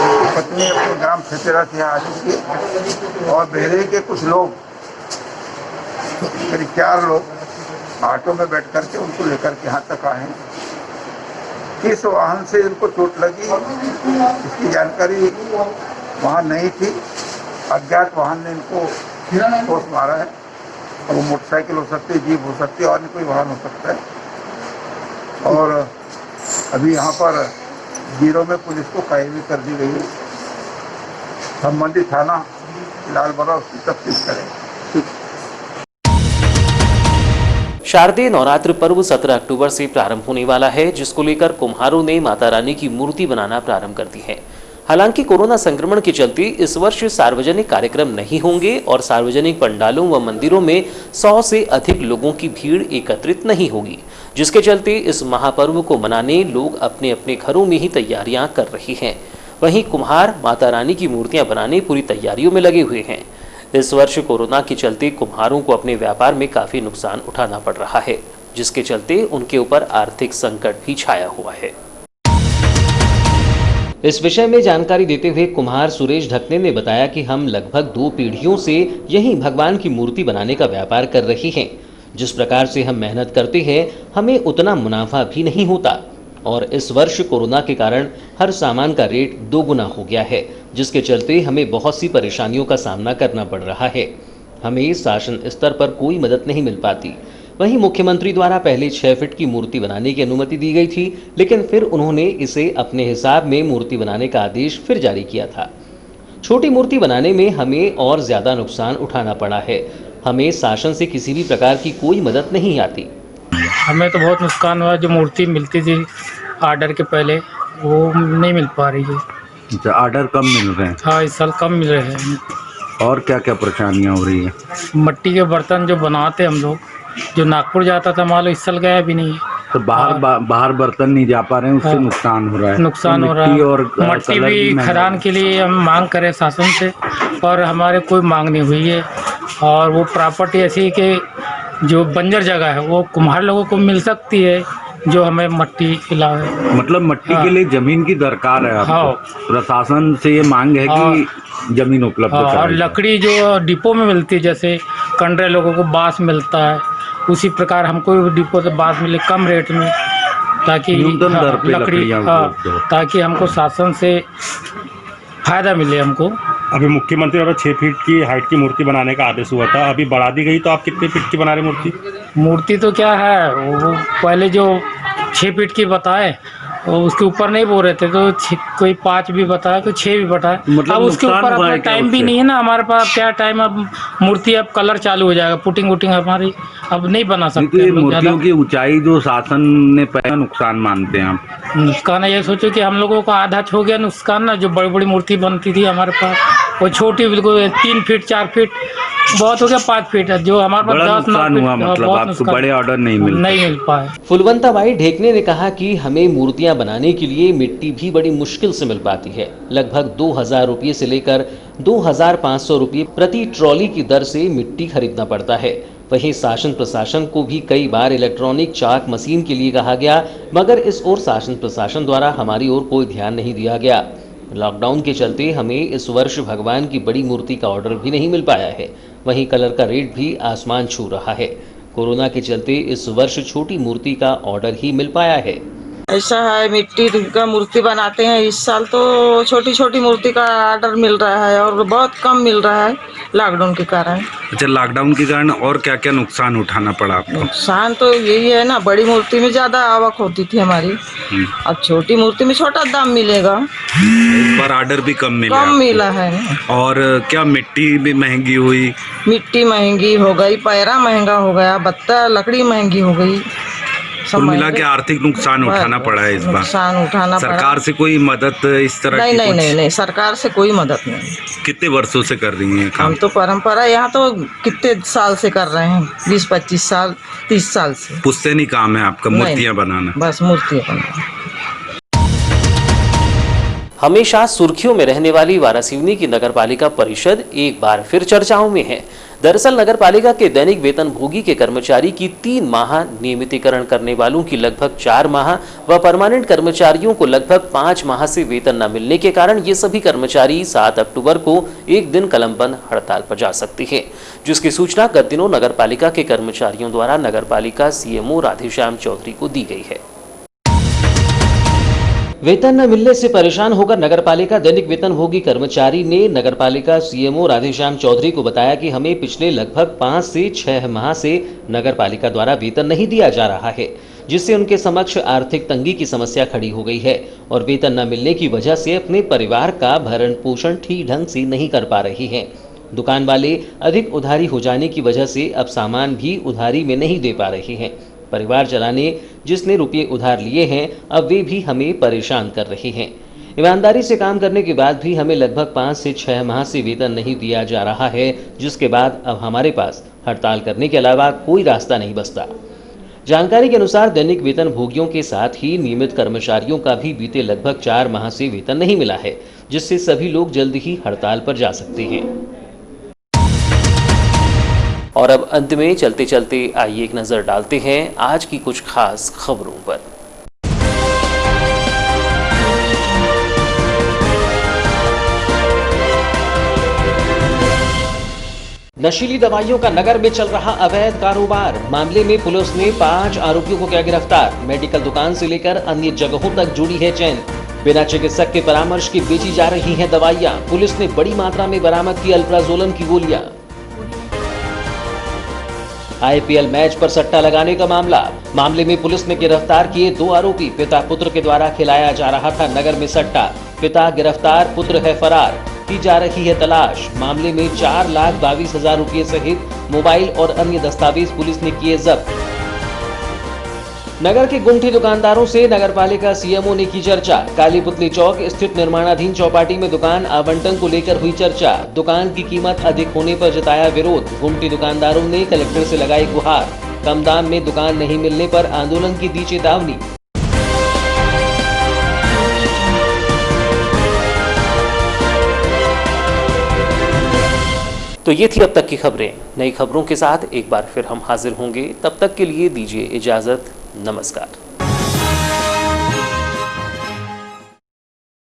Speaker 15: उनकी पत्नी अपने ग्राम छतेरा से आ चुकी और बहरे के कुछ लोग, करीब 4 लोग ऑटो में बैठ करके उनको लेकर के यहाँ तक आए हैं। किस वाहन से इनको चोट लगी, इसकी जानकारी वहाँ नहीं थी, अज्ञात वाहन ने इनको ठोस मारा है। अब वो मोटरसाइकिल हो सकती है, जीप हो सकती है, और नहीं कोई वाहन हो सकता है। और अभी यहाँ पर जीरो में पुलिस को कार्रवाई कर दी गई है। संबंधित थाना लाल बरा उसकी तफ्तीश करें।
Speaker 1: शारदीय नवरात्र पर्व 17 अक्टूबर से प्रारंभ होने वाला है, जिसको लेकर कुम्हारों ने माता रानी की मूर्ति बनाना प्रारंभ कर दी है। हालांकि कोरोना संक्रमण के चलते इस वर्ष सार्वजनिक कार्यक्रम नहीं होंगे और सार्वजनिक पंडालों व मंदिरों में 100 से अधिक लोगों की भीड़ एकत्रित नहीं होगी, जिसके चलते इस महापर्व को मनाने लोग अपने अपने घरों में ही तैयारियां कर रहे हैं। वहीं कुम्हार माता रानी की मूर्तियां बनाने पूरी तैयारियों में लगे हुए हैं। इस वर्ष कोरोना के चलते कुम्हारों को अपने व्यापार में काफी नुकसान उठाना पड़ रहा है, जिसके चलते उनके ऊपर आर्थिक संकट भी छाया हुआ है। इस विषय में जानकारी देते हुए कुम्हार सुरेश ढकने ने बताया कि हम लगभग 2 पीढ़ियों से यही भगवान की मूर्ति बनाने का व्यापार कर रहे हैं। जिस प्रकार से हम मेहनत करते हैं, हमें उतना मुनाफा भी नहीं होता और इस वर्ष कोरोना के कारण हर सामान का रेट 2 गुना हो गया है, जिसके चलते हमें बहुत सी परेशानियों का सामना करना पड़ रहा है। हमें शासन स्तर पर कोई मदद नहीं मिल पाती। वहीं मुख्यमंत्री द्वारा पहले 6 फीट की मूर्ति बनाने की अनुमति दी गई थी, लेकिन फिर उन्होंने इसे अपने हिसाब में मूर्ति बनाने का आदेश फिर जारी किया था। छोटी मूर्ति बनाने में हमें और ज्यादा नुकसान उठाना पड़ा है। हमें शासन से किसी भी प्रकार की कोई मदद नहीं आती।
Speaker 16: हमें तो बहुत नुकसान हुआ। जो मूर्ति मिलती थी ऑर्डर के पहले, वो नहीं मिल पा रही है।
Speaker 17: अच्छा, ऑर्डर कम मिल रहे हैं?
Speaker 16: हाँ, इस साल कम मिल रहे हैं।
Speaker 17: और क्या क्या परेशानियाँ हो रही है?
Speaker 16: मिट्टी के बर्तन जो बनाते हम लोग, जो नागपुर जाता था माल, इस साल गया भी नहीं है।
Speaker 17: तो बाहर बर्तन नहीं जा पा रहे हैं, उससे नुकसान हो रहा है।
Speaker 16: नुकसान हो रहा है। और मिट्टी भी खदान के लिए हम मांग करें शासन से, और हमारे कोई मांग नहीं हुई है। और वो प्रॉपर्टी ऐसी कि जो बंजर जगह है वो कुम्हार लोगों को मिल सकती है, जो हमें मिट्टी खिलाए।
Speaker 17: मतलब मिट्टी के लिए जमीन की दरकार है आपको?
Speaker 16: हाँ।
Speaker 17: प्रशासन से ये मांग है कि जमीन उपलब्ध कराई।
Speaker 16: और लकड़ी जो डिपो में मिलती है, जैसे कंडरे लोगों को बांस मिलता है, उसी प्रकार हमको डिपो से बांस मिले कम रेट में, ताकि लकड़ी, ताकि हमको शासन से फायदा मिले हमको।
Speaker 18: अभी मुख्यमंत्री द्वारा 6 फीट की हाइट की मूर्ति बनाने का आदेश हुआ था, अभी बढ़ा दी गई, तो आप कितने फीट की बना रहे मूर्ति?
Speaker 16: मूर्ति तो क्या है, वो पहले जो 6 फीट की बताए उसके ऊपर नहीं बोल रहे थे, तो कोई 5 भी बताया, कोई 6 भी बताया।
Speaker 17: मतलब
Speaker 16: अब उसके ऊपर अपना टाइम भी नहीं है ना हमारे पास। क्या टाइम, अब मूर्ति अब कलर चालू हो जाएगा, पुटिंग वुटिंग हमारी अब नहीं बना सकते।
Speaker 17: मूर्तियों की ऊंचाई जो शासन ने पहला नुकसान मानते हैं आप?
Speaker 16: नुकसान ये सोचो कि हम लोगों का आधा हो गया नुकसान ना। जो बड़ी बड़ी मूर्ति बनती थी हमारे पास, वो छोटी बिल्कुल 3 फीट 4 फीट बहुत हो गया, 5 फीट है जो हमारे पास 10-9 फीट।
Speaker 17: मतलब आपको बड़े ऑर्डर नहीं
Speaker 16: मिल पाए।
Speaker 1: फुलवंता बाई ढेकने ने कहा कि हमें मूर्तियां बनाने के लिए मिट्टी भी बड़ी मुश्किल से मिल पाती है। लगभग 2000 रुपये से लेकर 2500 रुपये प्रति ट्रॉली की दर से मिट्टी खरीदना पड़ता है। वहीं शासन प्रशासन को भी कई बार इलेक्ट्रॉनिक चाक मशीन के लिए कहा गया, मगर इस ओर शासन प्रशासन द्वारा हमारी ओर कोई ध्यान नहीं दिया गया। लॉकडाउन के चलते हमें इस वर्ष भगवान की बड़ी मूर्ति का ऑर्डर भी नहीं मिल पाया है। वहीं कलर का रेट भी आसमान छू रहा है। कोरोना के चलते इस वर्ष छोटी मूर्ति का ऑर्डर ही मिल पाया है।
Speaker 19: ऐसा है, मिट्टी का मूर्ति बनाते हैं। इस साल तो छोटी छोटी मूर्ति का ऑर्डर मिल रहा है और बहुत कम मिल रहा है लॉकडाउन के कारण।
Speaker 17: अच्छा, लॉकडाउन के कारण और क्या क्या नुकसान उठाना पड़ा आपको?
Speaker 19: नुकसान तो यही है ना, बड़ी मूर्ति में ज्यादा आवक होती थी हमारी, अब छोटी मूर्ति में छोटा दाम मिलेगा।
Speaker 17: पर ऑर्डर भी कम
Speaker 19: मिला है ना।
Speaker 17: और क्या मिट्टी भी महंगी हुई?
Speaker 19: मिट्टी महंगी हो गई, पैरा महंगा हो गया, बत्ता लकड़ी महंगी हो गई।
Speaker 17: कुल मिला के आर्थिक नुकसान उठाना पड़ा है इस बार।
Speaker 19: नुकसान उठाना पड़ा।
Speaker 17: सरकार से कोई मदद इस तरह की?
Speaker 19: नहीं, सरकार से कोई मदद नहीं।
Speaker 17: कितने वर्षों से कर रही हैं काम?
Speaker 19: हम तो परंपरा यहाँ तो कितने साल से कर रहे हैं, 20-25 साल 30 साल से।
Speaker 17: पुश्तैनी काम है आपका मूर्तियाँ बनाना?
Speaker 19: बस मूर्तियाँ बनाना।
Speaker 1: हमेशा सुर्खियों में रहने वाली वारासिवनी की नगरपालिका परिषद एक बार फिर चर्चाओं में है। दरअसल नगरपालिका के दैनिक वेतन भोगी के कर्मचारी की 3 माह नियमितीकरण करने वालों की लगभग 4 माह व परमानेंट कर्मचारियों को लगभग 5 माह से वेतन न मिलने के कारण ये सभी कर्मचारी 7 अक्टूबर को एक दिन कलमबंद हड़ताल पर जा सकते हैं, जिसकी सूचना गत दिनों नगरपालिका के कर्मचारियों द्वारा नगरपालिका सीएमओ राधेश्याम चौधरी को दी गई है। वेतन न मिलने से परेशान होकर नगरपालिका दैनिक वेतनभोगी कर्मचारी ने नगरपालिका सीएमओ राधेश्याम चौधरी को बताया कि हमें पिछले लगभग 5 से 6 माह से नगरपालिका द्वारा वेतन नहीं दिया जा रहा है, जिससे उनके समक्ष आर्थिक तंगी की समस्या खड़ी हो गई है और वेतन न मिलने की वजह से अपने परिवार का भरण पोषण ठीक ढंग से नहीं कर पा रही हैं। दुकान वाले अधिक उधारी हो जाने की वजह से अब सामान भी उधारी में नहीं दे पा रहे हैं। परिवार चलाने जिसने रुपये उधार लिए हैं, अब वे भी हमें परेशान कर रहे हैं। ईमानदारी से काम करने के बाद भी हमें लगभग 5 से 6 माह से वेतन नहीं दिया जा रहा है, जिसके बाद अब हमारे पास हड़ताल करने के अलावा कोई रास्ता नहीं बचता। जानकारी के अनुसार दैनिक वेतन भोगियों के साथ ही नियमित कर्मचारियों का भी बीते लगभग 4 माह से वेतन नहीं मिला है, जिससे सभी लोग जल्द ही हड़ताल पर जा सकते हैं। और अब अंत में चलते चलते आइए एक नजर डालते हैं आज की कुछ खास खबरों पर। नशीली दवाइयों का नगर में चल रहा अवैध कारोबार, मामले में पुलिस ने 5 आरोपियों को किया गिरफ्तार। मेडिकल दुकान से लेकर अन्य जगहों तक जुड़ी है चेन। बिना चिकित्सक के परामर्श के बेची जा रही हैं दवाइयां। पुलिस ने बड़ी मात्रा में बरामद की अल्प्राजोलम की गोलियां। आईपीएल मैच पर सट्टा लगाने का मामले में पुलिस ने गिरफ्तार किए 2 आरोपी। पिता पुत्र के द्वारा खिलाया जा रहा था नगर में सट्टा। पिता गिरफ्तार, पुत्र है फरार, की जा रही है तलाश। मामले में 4,22,000 रुपये सहित मोबाइल और अन्य दस्तावेज पुलिस ने किए जब्त। नगर के गुमठी दुकानदारों से नगरपालिका सीएमओ ने की चर्चा। काली पुतली चौक स्थित निर्माणाधीन चौपाटी में दुकान आवंटन को लेकर हुई चर्चा। दुकान की कीमत अधिक होने पर जताया विरोध। गुमठी दुकानदारों ने कलेक्टर से लगाई गुहार। कम दाम में दुकान नहीं मिलने पर आंदोलन की दी चेतावनी। तो ये थी अब तक की खबरें। नई खबरों के साथ एक बार फिर हम हाजिर होंगे। तब तक के लिए दीजिए इजाजत। नमस्कार।